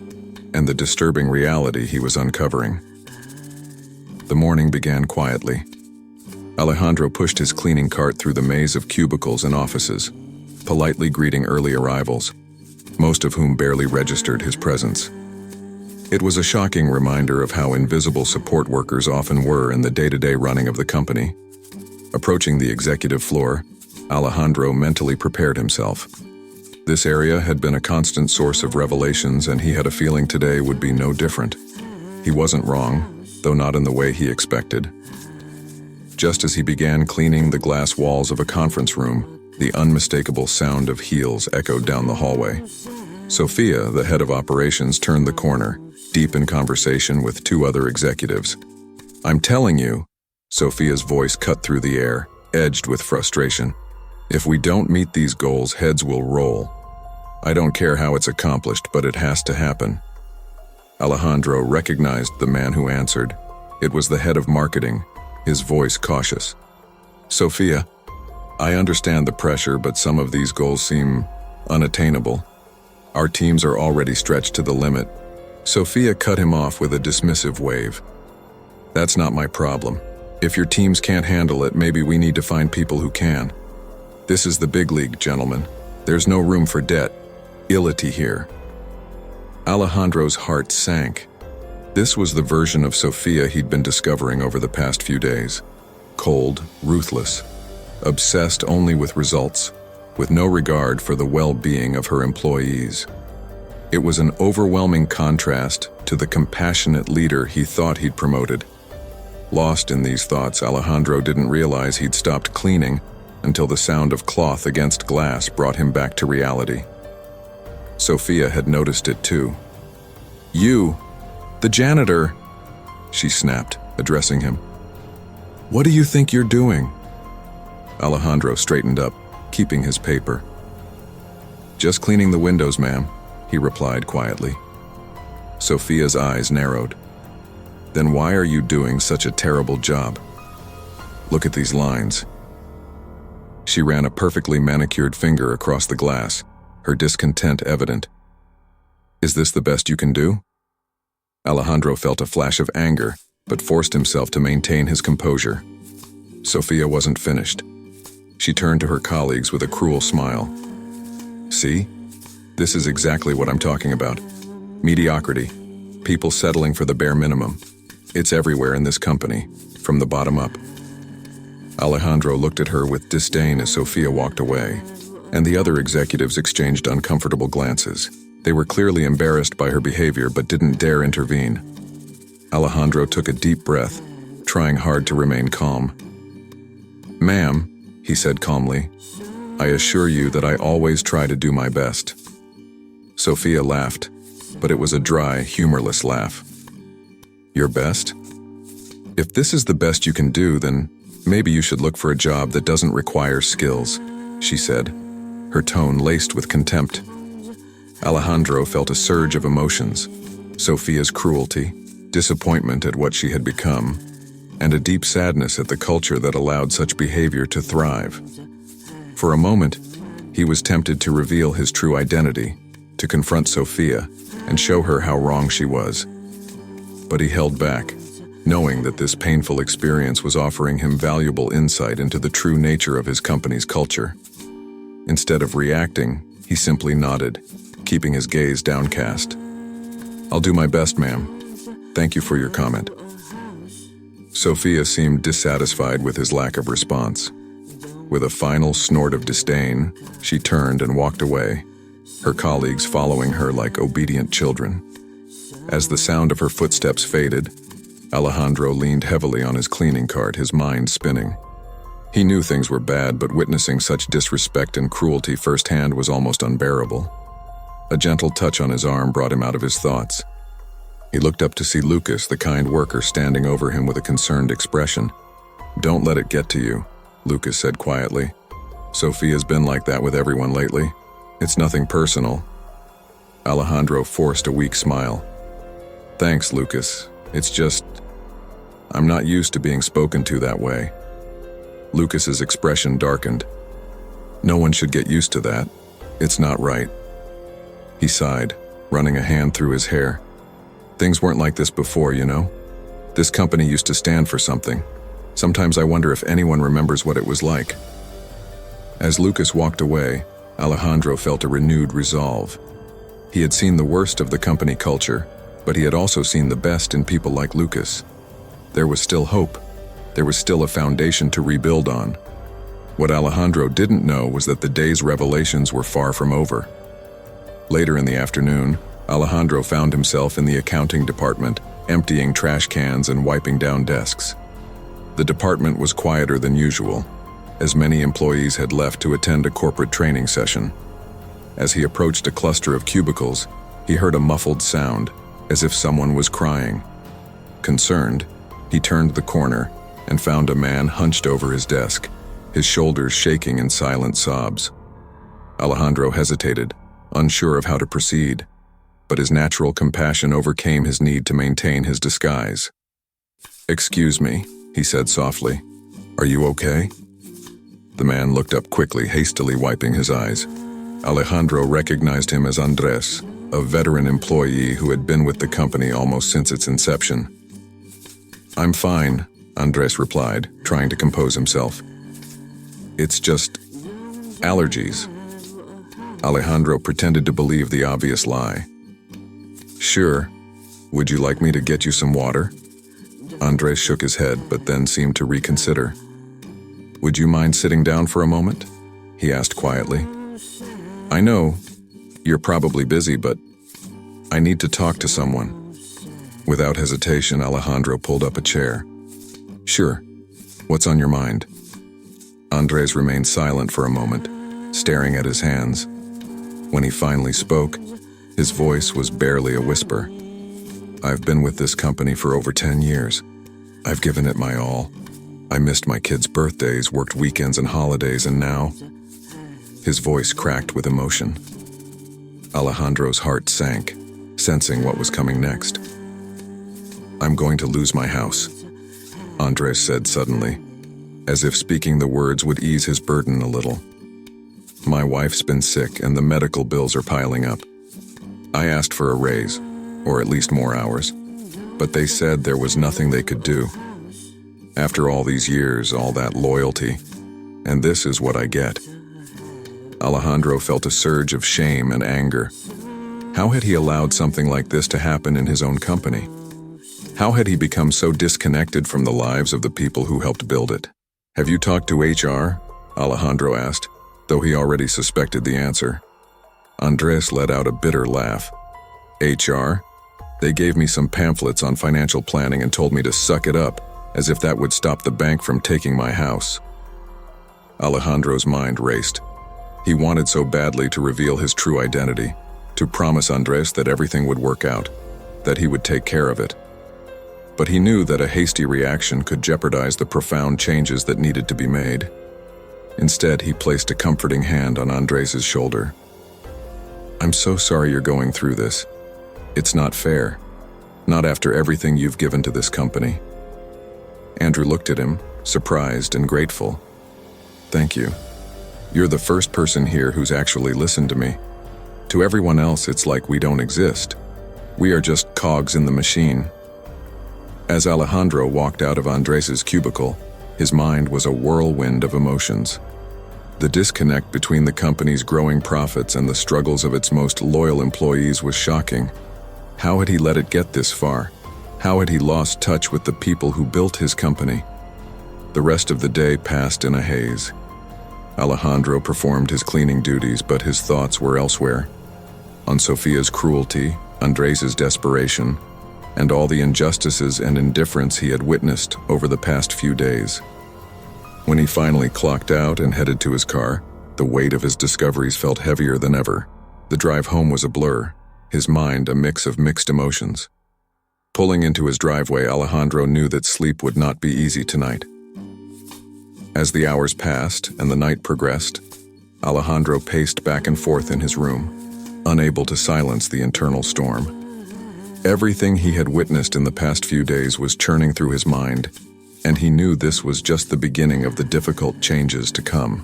and the disturbing reality he was uncovering. The morning began quietly. Alejandro pushed his cleaning cart through the maze of cubicles and offices, politely greeting early arrivals, most of whom barely registered his presence. It was a shocking reminder of how invisible support workers often were in the day-to-day running of the company. Approaching the executive floor, Alejandro mentally prepared himself. This area had been a constant source of revelations, and he had a feeling today would be no different. He wasn't wrong, though not in the way he expected. Just as he began cleaning the glass walls of a conference room, the unmistakable sound of heels echoed down the hallway. Sophia, the head of operations, turned the corner, deep in conversation with two other executives. I'm telling you, Sophia's voice cut through the air, edged with frustration. If we don't meet these goals, heads will roll. I don't care how it's accomplished, but it has to happen. Alejandro recognized the man who answered. It was the head of marketing, his voice cautious. Sophia, I understand the pressure, but some of these goals seem unattainable. Our teams are already stretched to the limit. Sophia cut him off with a dismissive wave. That's not my problem. If your teams can't handle it, maybe we need to find people who can. This is the big league, gentlemen. There's no room for debility here. Alejandro's heart sank. This was the version of Sophia he'd been discovering over the past few days. Cold, ruthless, obsessed only with results, with no regard for the well-being of her employees. It was an overwhelming contrast to the compassionate leader he thought he'd promoted. Lost in these thoughts, Alejandro didn't realize he'd stopped cleaning until the sound of cloth against glass brought him back to reality. Sophia had noticed it too. You, the janitor, she snapped, addressing him. "What do you think you're doing?" Alejandro straightened up, keeping his paper. "Just cleaning the windows, ma'am," he replied quietly. Sophia's eyes narrowed. "Then why are you doing such a terrible job? Look at these lines." She ran a perfectly manicured finger across the glass, her discontent evident. "Is this the best you can do?" Alejandro felt a flash of anger, but forced himself to maintain his composure. Sophia wasn't finished. She turned to her colleagues with a cruel smile. "See? This is exactly what I'm talking about. Mediocrity. People settling for the bare minimum. It's everywhere in this company, from the bottom up." Alejandro looked at her with disdain as Sophia walked away, and the other executives exchanged uncomfortable glances. They were clearly embarrassed by her behavior but didn't dare intervene. Alejandro took a deep breath, trying hard to remain calm. "Ma'am," he said calmly, "I assure you that I always try to do my best." Sophia laughed, but it was a dry, humorless laugh. "Your best? If this is the best you can do, then maybe you should look for a job that doesn't require skills," she said, her tone laced with contempt. Alejandro felt a surge of emotions: Sophia's cruelty, disappointment at what she had become, and a deep sadness at the culture that allowed such behavior to thrive. For a moment, he was tempted to reveal his true identity, to confront Sophia and show her how wrong she was. But he held back, knowing that this painful experience was offering him valuable insight into the true nature of his company's culture. Instead of reacting, he simply nodded, keeping his gaze downcast. "I'll do my best, ma'am. Thank you for your comment." Sophia seemed dissatisfied with his lack of response. With a final snort of disdain, she turned and walked away, her colleagues following her like obedient children. As the sound of her footsteps faded, Alejandro leaned heavily on his cleaning cart, his mind spinning. He knew things were bad, but witnessing such disrespect and cruelty firsthand was almost unbearable. A gentle touch on his arm brought him out of his thoughts. He looked up to see Lucas, the kind worker, standing over him with a concerned expression. "Don't let it get to you," Lucas said quietly. "Sophia's been like that with everyone lately. It's nothing personal." Alejandro forced a weak smile. "Thanks, Lucas. It's just, I'm not used to being spoken to that way." Lucas's expression darkened. "No one should get used to that. It's not right." He sighed, running a hand through his hair. "Things weren't like this before, you know? This company used to stand for something. Sometimes I wonder if anyone remembers what it was like." As Lucas walked away, Alejandro felt a renewed resolve. He had seen the worst of the company culture, but he had also seen the best in people like Lucas. There was still hope. There was still a foundation to rebuild on. What Alejandro didn't know was that the day's revelations were far from over. Later in the afternoon, Alejandro found himself in the accounting department, emptying trash cans and wiping down desks. The department was quieter than usual, as many employees had left to attend a corporate training session. As he approached a cluster of cubicles, he heard a muffled sound, as if someone was crying. Concerned, he turned the corner and found a man hunched over his desk, his shoulders shaking in silent sobs. Alejandro hesitated, unsure of how to proceed, but his natural compassion overcame his need to maintain his disguise. "Excuse me," he said softly. "Are you okay?" The man looked up quickly, hastily wiping his eyes. Alejandro recognized him as Andres, a veteran employee who had been with the company almost since its inception. "I'm fine," Andres replied, trying to compose himself. "It's just allergies." Alejandro pretended to believe the obvious lie. "Sure. Would you like me to get you some water?" Andres shook his head, but then seemed to reconsider. "Would you mind sitting down for a moment?" he asked quietly. "I know you're probably busy, but I need to talk to someone." Without hesitation, Alejandro pulled up a chair. "Sure. What's on your mind?" Andres remained silent for a moment, staring at his hands. When he finally spoke, his voice was barely a whisper. I've been with this company for over 10 years. I've given it my all. I missed my kids' birthdays, worked weekends and holidays, and now..." His voice cracked with emotion. Alejandro's heart sank, sensing what was coming next. "I'm going to lose my house," Andres said suddenly, as if speaking the words would ease his burden a little. "My wife's been sick and the medical bills are piling up. I asked for a raise, or at least more hours, but they said there was nothing they could do. After all these years, all that loyalty, and this is what I get." Alejandro felt a surge of shame and anger. How had he allowed something like this to happen in his own company? How had he become so disconnected from the lives of the people who helped build it? "Have you talked to HR?" Alejandro asked, though he already suspected the answer. Andres let out a bitter laugh. "HR? They gave me some pamphlets on financial planning and told me to suck it up, as if that would stop the bank from taking my house." Alejandro's mind raced. He wanted so badly to reveal his true identity, to promise Andres that everything would work out, that he would take care of it. But he knew that a hasty reaction could jeopardize the profound changes that needed to be made. Instead, he placed a comforting hand on Andres's shoulder. "I'm so sorry you're going through this. It's not fair. Not after everything you've given to this company." Andrew looked at him, surprised and grateful. "Thank you. You're the first person here who's actually listened to me. To everyone else, it's like we don't exist. We are just cogs in the machine." As Alejandro walked out of Andres's cubicle, his mind was a whirlwind of emotions. The disconnect between the company's growing profits and the struggles of its most loyal employees was shocking. How had he let it get this far? How had he lost touch with the people who built his company? The rest of the day passed in a haze. Alejandro performed his cleaning duties, but his thoughts were elsewhere. On Sofia's cruelty, Andres's desperation, and all the injustices and indifference he had witnessed over the past few days. When he finally clocked out and headed to his car, the weight of his discoveries felt heavier than ever. The drive home was a blur, his mind a mix of mixed emotions. Pulling into his driveway, Alejandro knew that sleep would not be easy tonight. As the hours passed and the night progressed, Alejandro paced back and forth in his room, unable to silence the internal storm. Everything he had witnessed in the past few days was churning through his mind, and he knew this was just the beginning of the difficult changes to come.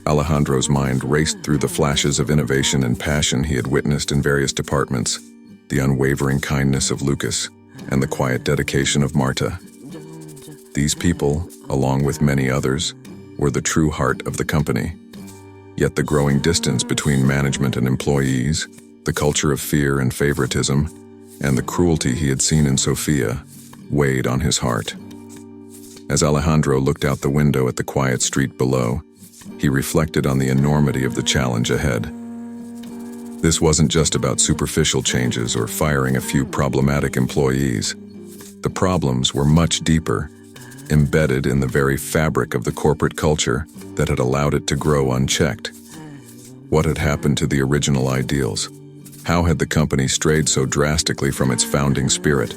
Alejandro's mind raced through the flashes of innovation and passion he had witnessed in various departments, the unwavering kindness of Lucas, and the quiet dedication of Marta. These people, along with many others, were the true heart of the company. Yet the growing distance between management and employees, the culture of fear and favoritism, and the cruelty he had seen in Sofia, weighed on his heart. As Alejandro looked out the window at the quiet street below, he reflected on the enormity of the challenge ahead. This wasn't just about superficial changes or firing a few problematic employees. The problems were much deeper, embedded in the very fabric of the corporate culture that had allowed it to grow unchecked. What had happened to the original ideals? How had the company strayed so drastically from its founding spirit?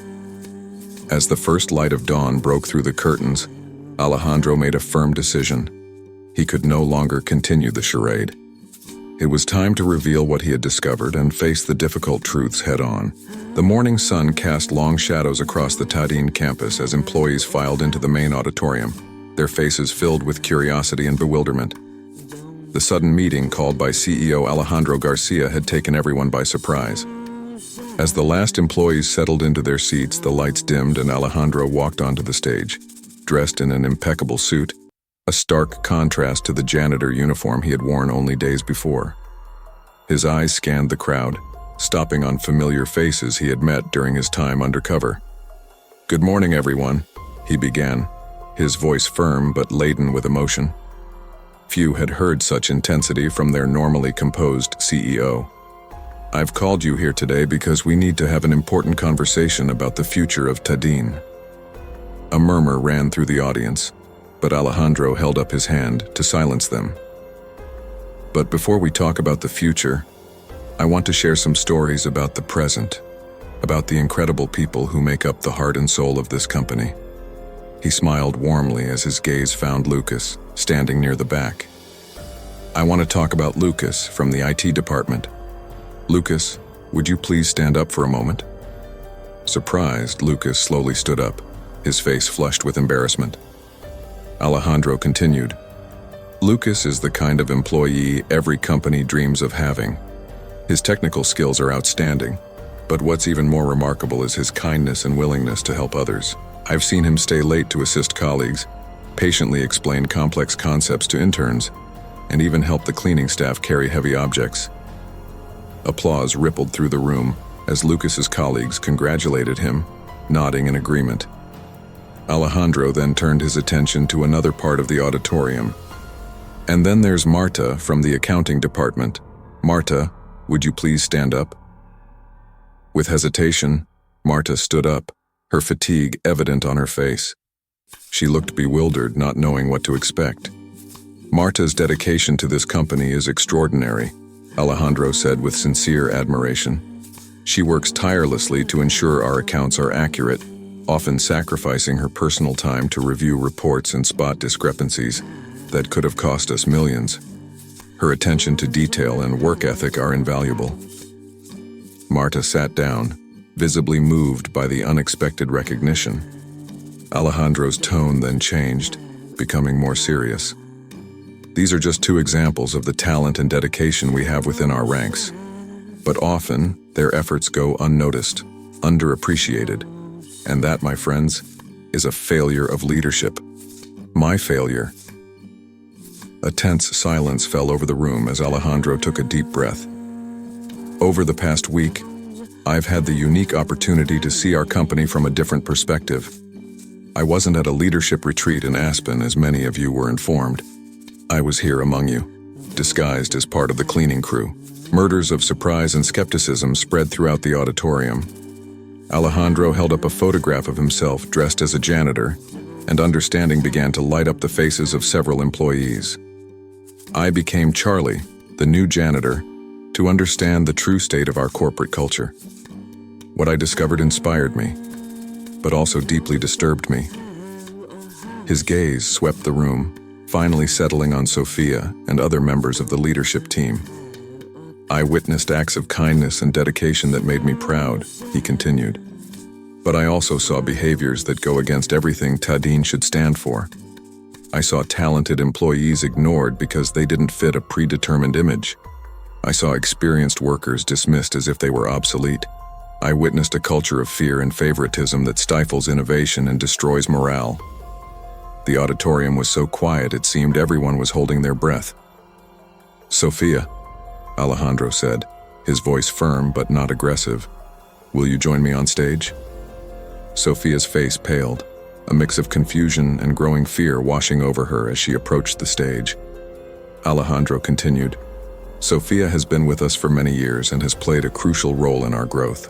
As the first light of dawn broke through the curtains, Alejandro made a firm decision. He could no longer continue the charade. It was time to reveal what he had discovered and face the difficult truths head-on. The morning sun cast long shadows across the Tadin campus as employees filed into the main auditorium, their faces filled with curiosity and bewilderment. The sudden meeting called by CEO Alejandro Garcia had taken everyone by surprise. As the last employees settled into their seats, the lights dimmed and Alejandro walked onto the stage, dressed in an impeccable suit, a stark contrast to the janitor uniform he had worn only days before. His eyes scanned the crowd, stopping on familiar faces he had met during his time undercover. "Good morning, everyone," he began, his voice firm but laden with emotion. Few had heard such intensity from their normally composed CEO. "I've called you here today because we need to have an important conversation about the future of Tadin." A murmur ran through the audience, but Alejandro held up his hand to silence them. "But before we talk about the future, I want to share some stories about the present. about the incredible people who make up the heart and soul of this company. He smiled warmly as his gaze found Lucas, standing near the back. I want to talk about Lucas from the IT department. Lucas, would you please stand up for a moment? Surprised, Lucas slowly stood up, his face flushed with embarrassment. Alejandro continued. Lucas is the kind of employee every company dreams of having. His technical skills are outstanding, but what's even more remarkable is his kindness and willingness to help others. I've seen him stay late to assist colleagues, patiently explain complex concepts to interns, and even help the cleaning staff carry heavy objects. Applause rippled through the room as Lucas's colleagues congratulated him, nodding in agreement. Alejandro then turned his attention to another part of the auditorium. And then there's Marta from the accounting department. Marta, would you please stand up? With hesitation, Marta stood up, her fatigue evident on her face. She looked bewildered, not knowing what to expect. Marta's dedication to this company is extraordinary, Alejandro said with sincere admiration. She works tirelessly to ensure our accounts are accurate, often sacrificing her personal time to review reports and spot discrepancies that could have cost us millions. Her attention to detail and work ethic are invaluable. Marta sat down, visibly moved by the unexpected recognition. Alejandro's tone then changed, becoming more serious. These are just two examples of the talent and dedication we have within our ranks. But often, their efforts go unnoticed, underappreciated. And that, my friends, is a failure of leadership. My failure. A tense silence fell over the room as Alejandro took a deep breath. Over the past week, I've had the unique opportunity to see our company from a different perspective. I wasn't at a leadership retreat in Aspen, as many of you were informed. I was here among you, disguised as part of the cleaning crew. Murders of surprise and skepticism spread throughout the auditorium. Alejandro held up a photograph of himself dressed as a janitor, and understanding began to light up the faces of several employees. I became Charlie, the new janitor, to understand the true state of our corporate culture. What I discovered inspired me, but also deeply disturbed me. His gaze swept the room, finally settling on Sophia and other members of the leadership team. I witnessed acts of kindness and dedication that made me proud, he continued. But I also saw behaviors that go against everything Tadin should stand for. I saw talented employees ignored because they didn't fit a predetermined image. I saw experienced workers dismissed as if they were obsolete. I witnessed a culture of fear and favoritism that stifles innovation and destroys morale. The auditorium was so quiet it seemed everyone was holding their breath. Sophia, Alejandro said, his voice firm but not aggressive. Will you join me on stage? Sophia's face paled, a mix of confusion and growing fear washing over her as she approached the stage. Alejandro continued, Sophia has been with us for many years and has played a crucial role in our growth.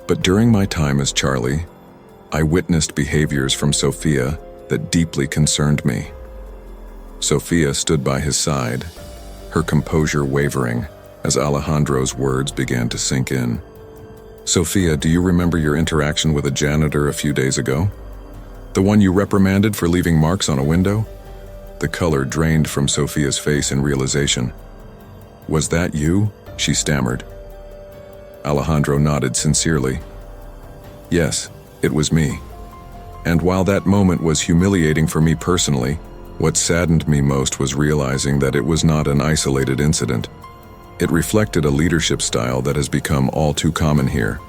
But during my time as Charlie, I witnessed behaviors from Sophia that deeply concerned me. Sophia stood by his side, her composure wavering as Alejandro's words began to sink in. Sophia, do you remember your interaction with a janitor a few days ago? The one you reprimanded for leaving marks on a window? The color drained from Sophia's face in realization. Was that you? She stammered. Alejandro nodded sincerely. Yes, it was me. And while that moment was humiliating for me personally, what saddened me most was realizing that it was not an isolated incident. It reflected a leadership style that has become all too common here.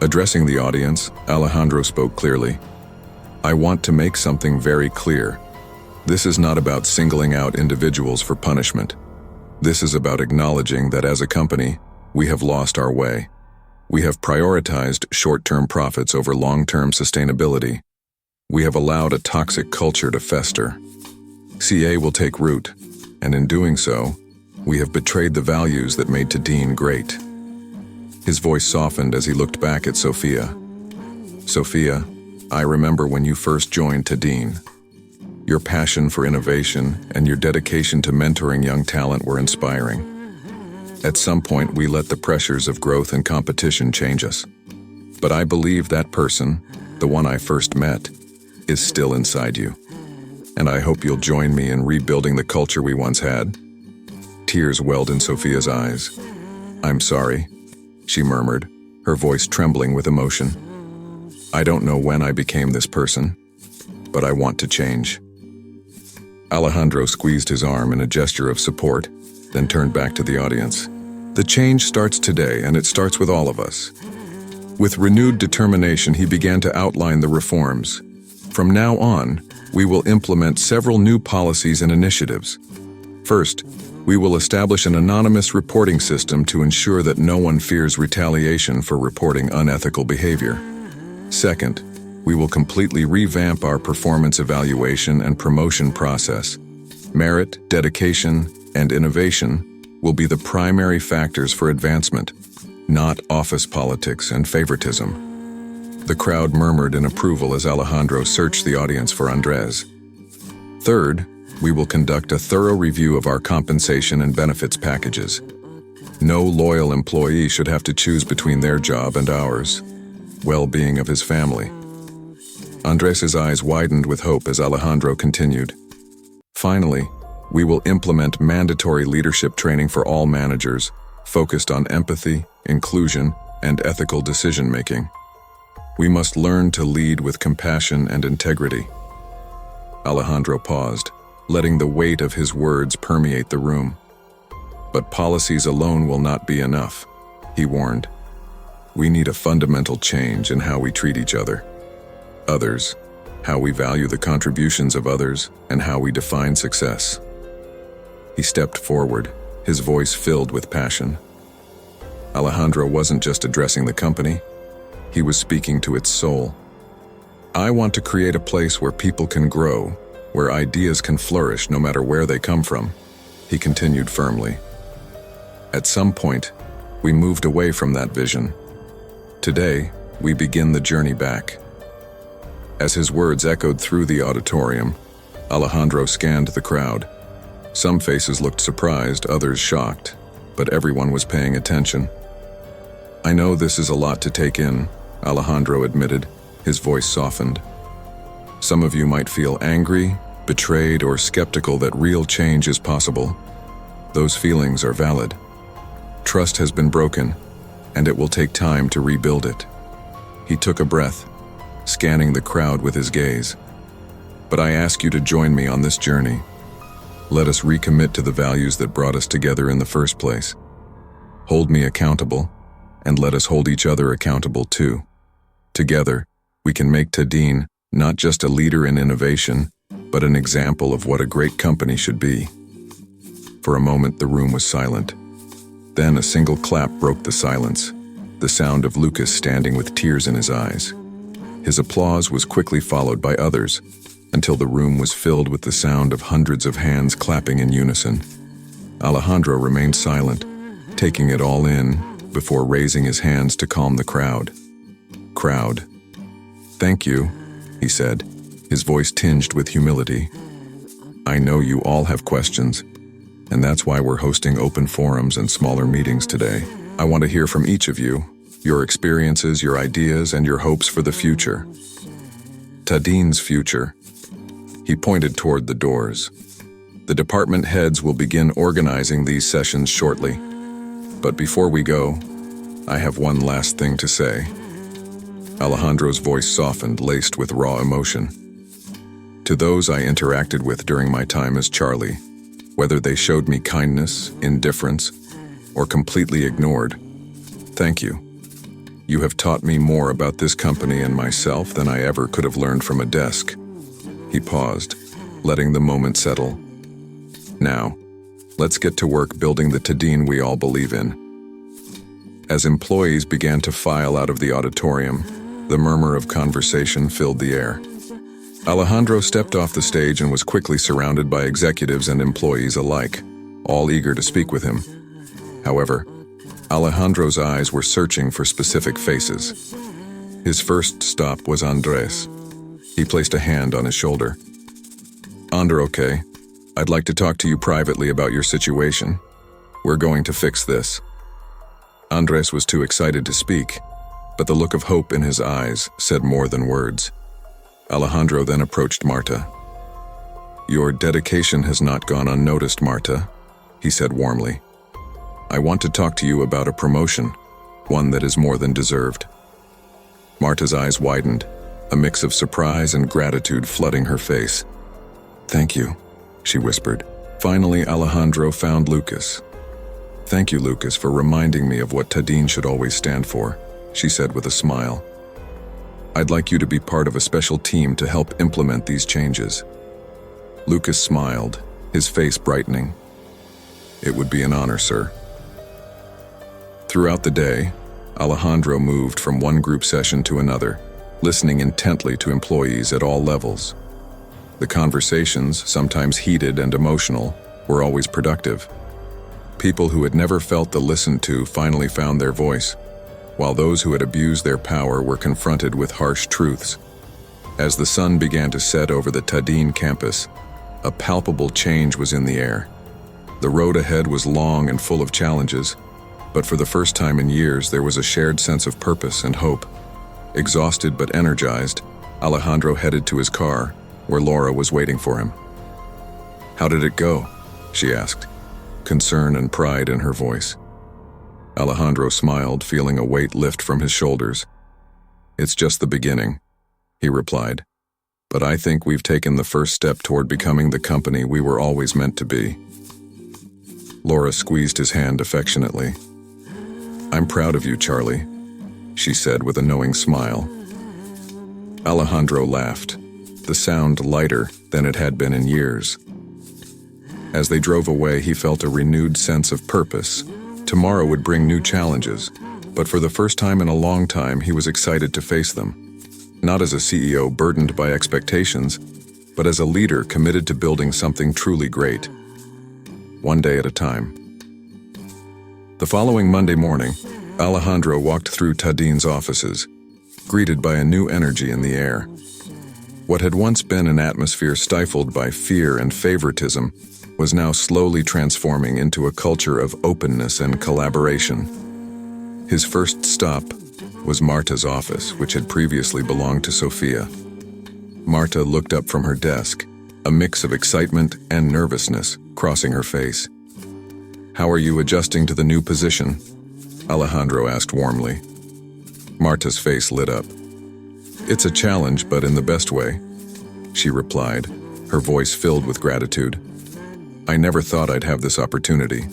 Addressing the audience, Alejandro spoke clearly. I want to make something very clear. This is not about singling out individuals for punishment. This is about acknowledging that as a company, we have lost our way. We have prioritized short-term profits over long-term sustainability. We have allowed a toxic culture to fester. CA will take root, and in doing so, we have betrayed the values that made Tadin great. His voice softened as he looked back at Sophia. Sophia, I remember when you first joined Tadin. Your passion for innovation and your dedication to mentoring young talent were inspiring. At some point, we let the pressures of growth and competition change us. But I believe that person, the one I first met, is still inside you. And I hope you'll join me in rebuilding the culture we once had. Tears welled in Sophia's eyes. "I'm sorry," she murmured, her voice trembling with emotion. "I don't know when I became this person, but I want to change." Alejandro squeezed his arm in a gesture of support, then turned back to the audience. "The change starts today, and it starts with all of us." With renewed determination, he began to outline the reforms. From now on, we will implement several new policies and initiatives. First, we will establish an anonymous reporting system to ensure that no one fears retaliation for reporting unethical behavior. Second, we will completely revamp our performance evaluation and promotion process. Merit, dedication, and innovation will be the primary factors for advancement, not office politics and favoritism. The crowd murmured in approval as Alejandro searched the audience for Andres. Third, we will conduct a thorough review of our compensation and benefits packages. No loyal employee should have to choose between their job and ours. Well-being of his family. Andres's eyes widened with hope as Alejandro continued. Finally, we will implement mandatory leadership training for all managers, focused on empathy, inclusion, and ethical decision-making. We must learn to lead with compassion and integrity. Alejandro paused, letting the weight of his words permeate the room. But policies alone will not be enough, he warned. We need a fundamental change in how we treat each other. Others, how we value the contributions of others, and how we define success. He stepped forward, his voice filled with passion. Alejandro wasn't just addressing the company, he was speaking to its soul. I want to create a place where people can grow, where ideas can flourish no matter where they come from, he continued firmly. At some point, we moved away from that vision. Today, we begin the journey back. As his words echoed through the auditorium, Alejandro scanned the crowd. Some faces looked surprised, others shocked, but everyone was paying attention. I know this is a lot to take in, Alejandro admitted, his voice softened. Some of you might feel angry, betrayed, or skeptical that real change is possible. Those feelings are valid. Trust has been broken, and it will take time to rebuild it. He took a breath, scanning the crowd with his gaze. But I ask you to join me on this journey. Let us recommit to the values that brought us together in the first place. Hold me accountable, and let us hold each other accountable too. Together, we can make Tadin not just a leader in innovation, but an example of what a great company should be. For a moment, the room was silent. Then a single clap broke the silence, the sound of Lucas standing with tears in his eyes. His applause was quickly followed by others, until the room was filled with the sound of hundreds of hands clapping in unison. Alejandro remained silent, taking it all in, before raising his hands to calm the crowd. Crowd. Thank you, he said, his voice tinged with humility. I know you all have questions, and that's why we're hosting open forums and smaller meetings today. I want to hear from each of you, your experiences, your ideas, and your hopes for the future. Tadin's future. He pointed toward the doors. The department heads will begin organizing these sessions shortly. But before we go, I have one last thing to say. Alejandro's voice softened, laced with raw emotion. To those I interacted with during my time as Charlie, whether they showed me kindness, indifference, or completely ignored, thank you. You have taught me more about this company and myself than I ever could have learned from a desk. He paused, letting the moment settle. Now, let's get to work building the Tadin we all believe in. As employees began to file out of the auditorium, the murmur of conversation filled the air. Alejandro stepped off the stage and was quickly surrounded by executives and employees alike, all eager to speak with him. However, Alejandro's eyes were searching for specific faces. His first stop was Andres. He placed a hand on his shoulder. Okay, I'd like to talk to you privately about your situation. We're going to fix this." Andres was too excited to speak, but the look of hope in his eyes said more than words. Alejandro then approached Marta. "Your dedication has not gone unnoticed, Marta," he said warmly. "I want to talk to you about a promotion, one that is more than deserved." Marta's eyes widened, a mix of surprise and gratitude flooding her face. "Thank you," she whispered. Finally, Alejandro found Lucas. "Thank you, Lucas, for reminding me of what Tadin should always stand for," she said with a smile. "I'd like you to be part of a special team to help implement these changes." Lucas smiled, his face brightening. "It would be an honor, sir." Throughout the day, Alejandro moved from one group session to another, listening intently to employees at all levels. The conversations, sometimes heated and emotional, were always productive. People who had never felt the listened to finally found their voice, while those who had abused their power were confronted with harsh truths. As the sun began to set over the Tadin campus, a palpable change was in the air. The road ahead was long and full of challenges, but for the first time in years there was a shared sense of purpose and hope. Exhausted but energized, Alejandro headed to his car, where Laura was waiting for him. "How did it go?" she asked, concern and pride in her voice. Alejandro smiled, feeling a weight lift from his shoulders. "It's just the beginning," he replied. "But I think we've taken the first step toward becoming the company we were always meant to be." Laura squeezed his hand affectionately. "I'm proud of you, Charlie," she said with a knowing smile. Alejandro laughed, the sound lighter than it had been in years. As they drove away, he felt a renewed sense of purpose. Tomorrow would bring new challenges, but for the first time in a long time, he was excited to face them. Not as a CEO burdened by expectations, but as a leader committed to building something truly great. One day at a time. The following Monday morning, Alejandro walked through Tadin's offices, greeted by a new energy in the air. What had once been an atmosphere stifled by fear and favoritism was now slowly transforming into a culture of openness and collaboration. His first stop was Marta's office, which had previously belonged to Sofia. Marta looked up from her desk, a mix of excitement and nervousness crossing her face. "How are you adjusting to the new position?" Alejandro asked warmly. Marta's face lit up. "It's a challenge, but in the best way," she replied, her voice filled with gratitude. "I never thought I'd have this opportunity.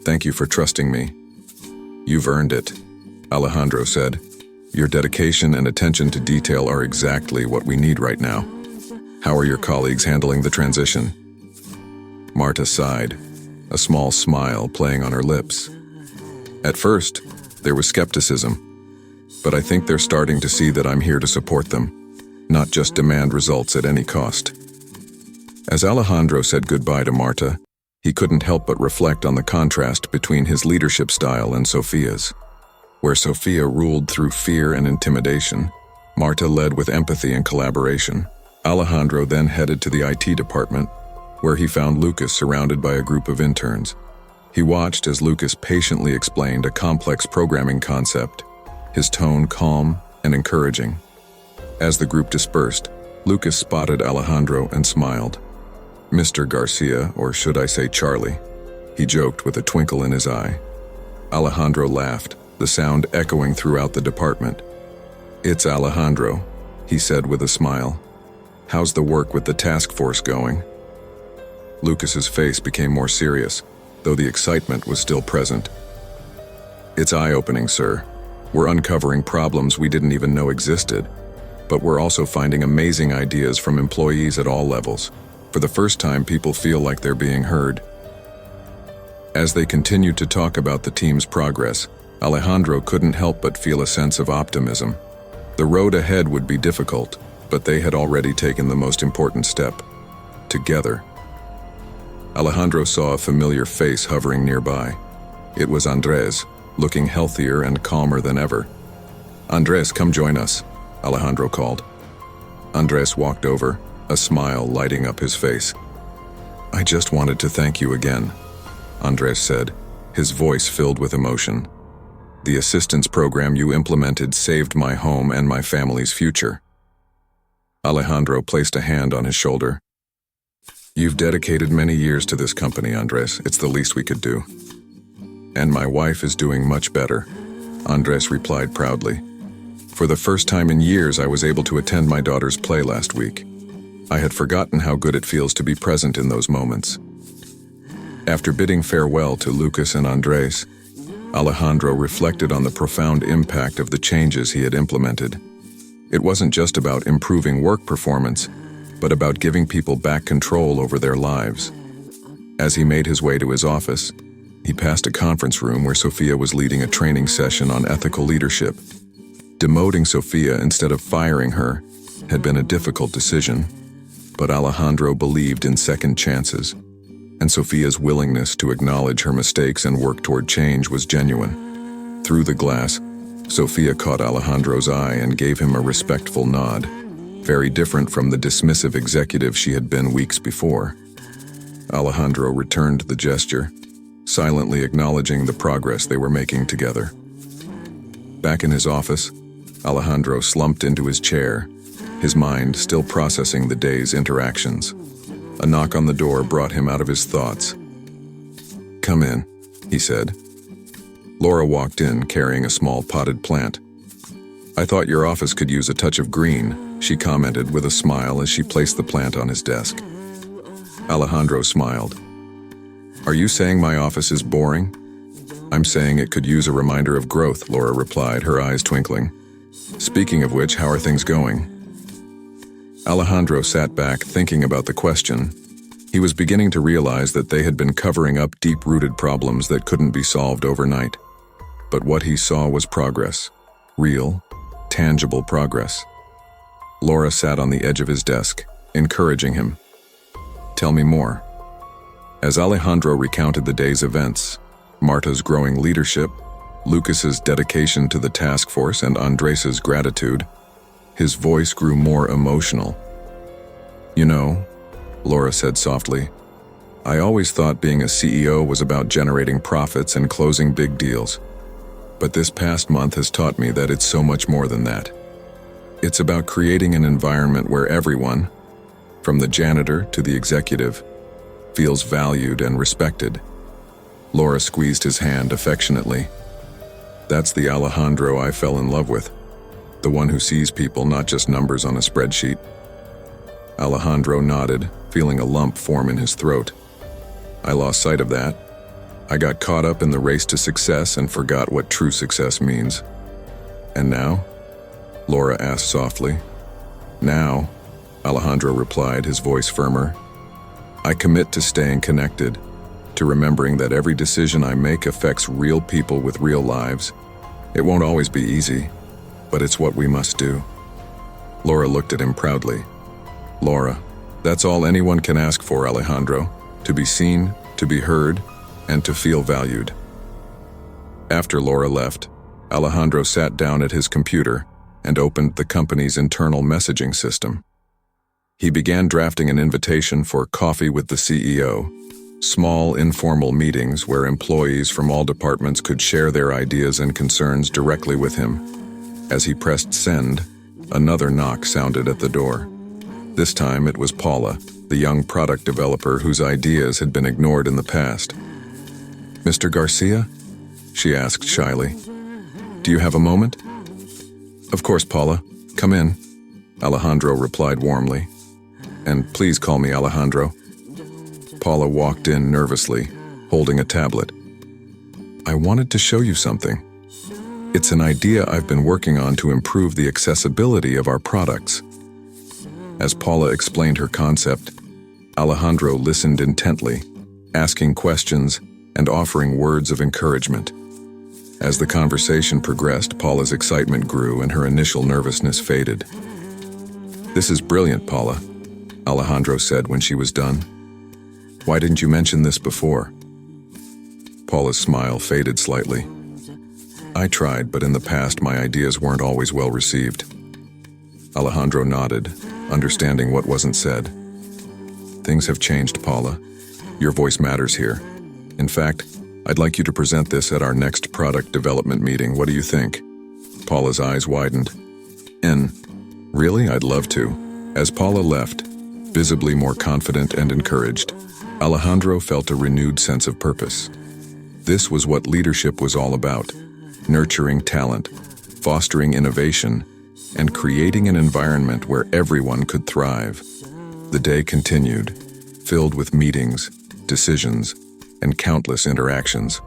Thank you for trusting me." "You've earned it," Alejandro said. "Your dedication and attention to detail are exactly what we need right now. How are your colleagues handling the transition?" Marta sighed, a small smile playing on her lips. "At first, there was skepticism, but I think they're starting to see that I'm here to support them, not just demand results at any cost." As Alejandro said goodbye to Marta, he couldn't help but reflect on the contrast between his leadership style and Sofia's. Where Sofia ruled through fear and intimidation, Marta led with empathy and collaboration. Alejandro then headed to the IT department, where he found Lucas surrounded by a group of interns. He watched as Lucas patiently explained a complex programming concept, his tone calm and encouraging. As the group dispersed, Lucas spotted Alejandro and smiled. "Mr. Garcia, or should I say Charlie," he joked with a twinkle in his eye. Alejandro laughed, the sound echoing throughout the department. "It's Alejandro," he said with a smile. "How's the work with the task force going?" Lucas's face became more serious, though the excitement was still present. "It's eye-opening, sir. We're uncovering problems we didn't even know existed, but we're also finding amazing ideas from employees at all levels. For the first time, people feel like they're being heard." As they continued to talk about the team's progress, Alejandro couldn't help but feel a sense of optimism. The road ahead would be difficult, but they had already taken the most important step. Together. Alejandro saw a familiar face hovering nearby. It was Andres, looking healthier and calmer than ever. "Andres, come join us," Alejandro called. Andres walked over, a smile lighting up his face. "I just wanted to thank you again," Andres said, his voice filled with emotion. "The assistance program you implemented saved my home and my family's future." Alejandro placed a hand on his shoulder. "You've dedicated many years to this company, Andres. It's the least we could do." "And my wife is doing much better," Andres replied proudly. "For the first time in years, I was able to attend my daughter's play last week. I had forgotten how good it feels to be present in those moments." After bidding farewell to Lucas and Andres, Alejandro reflected on the profound impact of the changes he had implemented. It wasn't just about improving work performance, but about giving people back control over their lives. As he made his way to his office, he passed a conference room where Sofia was leading a training session on ethical leadership. Demoting Sofia instead of firing her had been a difficult decision, but Alejandro believed in second chances, and Sofia's willingness to acknowledge her mistakes and work toward change was genuine. Through the glass, Sofia caught Alejandro's eye and gave him a respectful nod, very different from the dismissive executive she had been weeks before. Alejandro returned the gesture, silently acknowledging the progress they were making together. Back in his office, Alejandro slumped into his chair, his mind still processing the day's interactions. A knock on the door brought him out of his thoughts. "Come in," he said. Laura walked in carrying a small potted plant. "I thought your office could use a touch of green," she commented with a smile as she placed the plant on his desk. Alejandro smiled. "Are you saying my office is boring?" "I'm saying it could use a reminder of growth," Laura replied, her eyes twinkling. "Speaking of which, how are things going?" Alejandro sat back, thinking about the question. He was beginning to realize that they had been covering up deep-rooted problems that couldn't be solved overnight. But what he saw was progress. Real, tangible progress. Laura sat on the edge of his desk, encouraging him. "Tell me more." As Alejandro recounted the day's events, Marta's growing leadership, Lucas's dedication to the task force, and Andres's gratitude, his voice grew more emotional. "You know," Laura said softly, "I always thought being a CEO was about generating profits and closing big deals. But this past month has taught me that it's so much more than that. It's about creating an environment where everyone, from the janitor to the executive, feels valued and respected." Laura squeezed his hand affectionately. "That's the Alejandro I fell in love with. The one who sees people, not just numbers on a spreadsheet." Alejandro nodded, feeling a lump form in his throat. "I lost sight of that. I got caught up in the race to success and forgot what true success means." "And now?" Laura asked softly. "Now," Alejandro replied, his voice firmer, "I commit to staying connected, to remembering that every decision I make affects real people with real lives. It won't always be easy, but it's what we must do." Laura looked at him proudly. "Laura, that's all anyone can ask for, Alejandro. To be seen, to be heard, and to feel valued." After Laura left, Alejandro sat down at his computer and opened the company's internal messaging system. He began drafting an invitation for coffee with the CEO, small informal meetings where employees from all departments could share their ideas and concerns directly with him. As he pressed send, another knock sounded at the door. This time it was Paula, the young product developer whose ideas had been ignored in the past. "Mr. Garcia?" she asked shyly. "Do you have a moment?" "Of course, Paula. Come in," Alejandro replied warmly. "And please call me Alejandro." Paula walked in nervously, holding a tablet. "I wanted to show you something. It's an idea I've been working on to improve the accessibility of our products." As Paula explained her concept, Alejandro listened intently, asking questions and offering words of encouragement. As the conversation progressed, Paula's excitement grew and her initial nervousness faded. "This is brilliant, Paula," Alejandro said when she was done. "Why didn't you mention this before?" Paula's smile faded slightly. "I tried, but in the past my ideas weren't always well received." Alejandro nodded, understanding what wasn't said. "Things have changed, Paula. Your voice matters here. In fact, I'd like you to present this at our next product development meeting. What do you think? Paula's eyes widened. Really? I'd love to. As Paula left, visibly more confident and encouraged, Alejandro felt a renewed sense of purpose. This was what leadership was all about: nurturing talent, fostering innovation, and creating an environment where everyone could thrive. The day continued, filled with meetings, decisions, and countless interactions.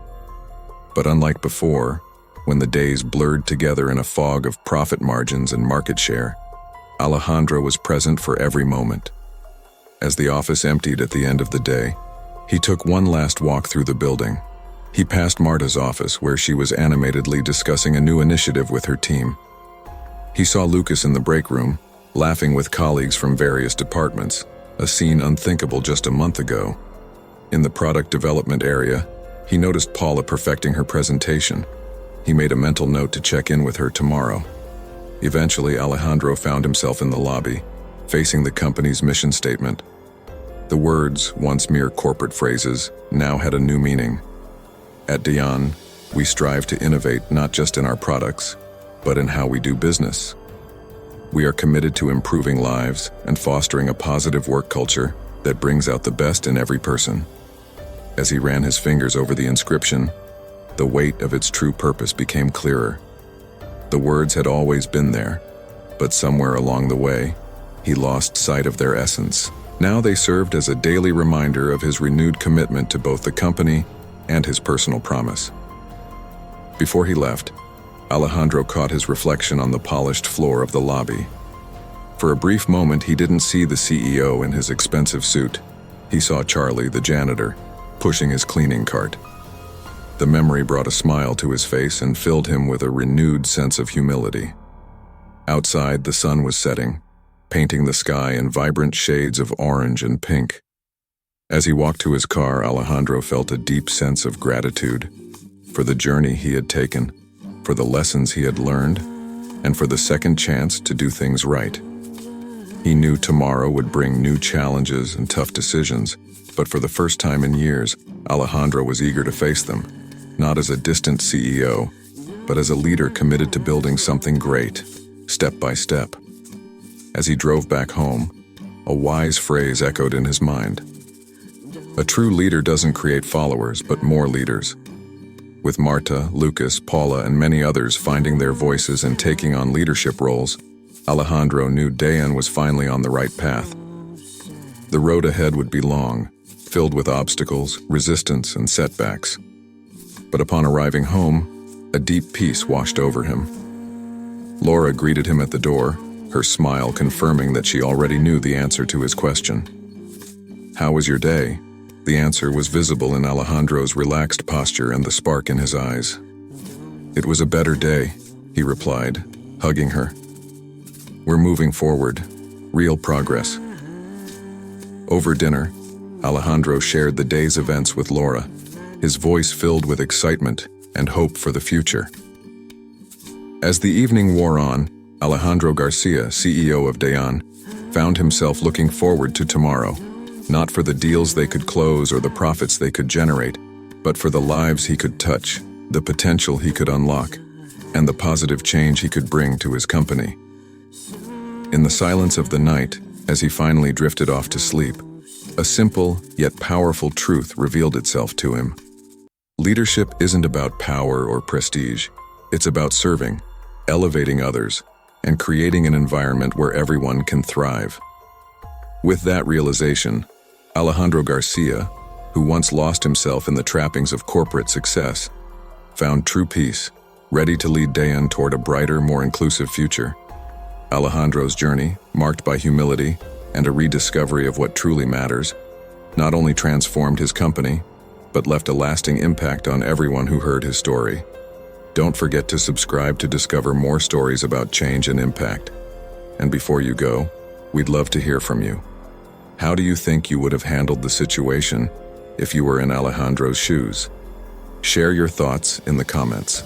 But unlike before, when the days blurred together in a fog of profit margins and market share, Alejandro was present for every moment. As the office emptied at the end of the day, he took one last walk through the building. He passed Marta's office, where she was animatedly discussing a new initiative with her team. He saw Lucas in the break room, laughing with colleagues from various departments, a scene unthinkable just a month ago. In the product development area, he noticed Paula perfecting her presentation. He made a mental note to check in with her tomorrow. Eventually, Alejandro found himself in the lobby, facing the company's mission statement. The words, once mere corporate phrases, now had a new meaning. At Dayan, we strive to innovate not just in our products, but in how we do business. We are committed to improving lives and fostering a positive work culture that brings out the best in every person. As he ran his fingers over the inscription, the weight of its true purpose became clearer. The words had always been there, but somewhere along the way, he lost sight of their essence. Now they served as a daily reminder of his renewed commitment to both the company and his personal promise. Before he left, Alejandro caught his reflection on the polished floor of the lobby. For a brief moment, he didn't see the CEO in his expensive suit. He saw Charlie, the janitor, pushing his cleaning cart. The memory brought a smile to his face and filled him with a renewed sense of humility. Outside, the sun was setting, painting the sky in vibrant shades of orange and pink. As he walked to his car, Alejandro felt a deep sense of gratitude for the journey he had taken, for the lessons he had learned, and for the second chance to do things right. He knew tomorrow would bring new challenges and tough decisions, but for the first time in years, Alejandro was eager to face them, not as a distant CEO, but as a leader committed to building something great, step by step. As he drove back home, a wise phrase echoed in his mind. A true leader doesn't create followers, but more leaders. With Marta, Lucas, Paula, and many others finding their voices and taking on leadership roles, Alejandro knew Dayan was finally on the right path. The road ahead would be long, filled with obstacles, resistance, and setbacks. But upon arriving home, a deep peace washed over him. Laura greeted him at the door, her smile confirming that she already knew the answer to his question. "How was your day?" The answer was visible in Alejandro's relaxed posture and the spark in his eyes. "It was a better day," he replied, hugging her. "We're moving forward. Real progress." Over dinner, Alejandro shared the day's events with Laura, his voice filled with excitement and hope for the future. As the evening wore on, Alejandro Garcia, CEO of Dayan, found himself looking forward to tomorrow, not for the deals they could close or the profits they could generate, but for the lives he could touch, the potential he could unlock, and the positive change he could bring to his company. In the silence of the night, as he finally drifted off to sleep, a simple yet powerful truth revealed itself to him. Leadership isn't about power or prestige. It's about serving, elevating others, and creating an environment where everyone can thrive. With that realization, Alejandro Garcia, who once lost himself in the trappings of corporate success, found true peace, ready to lead Dayan toward a brighter, more inclusive future. Alejandro's journey, marked by humility and a rediscovery of what truly matters, not only transformed his company, but left a lasting impact on everyone who heard his story. Don't forget to subscribe to discover more stories about change and impact. And before you go, we'd love to hear from you. How do you think you would have handled the situation if you were in Alejandro's shoes? Share your thoughts in the comments.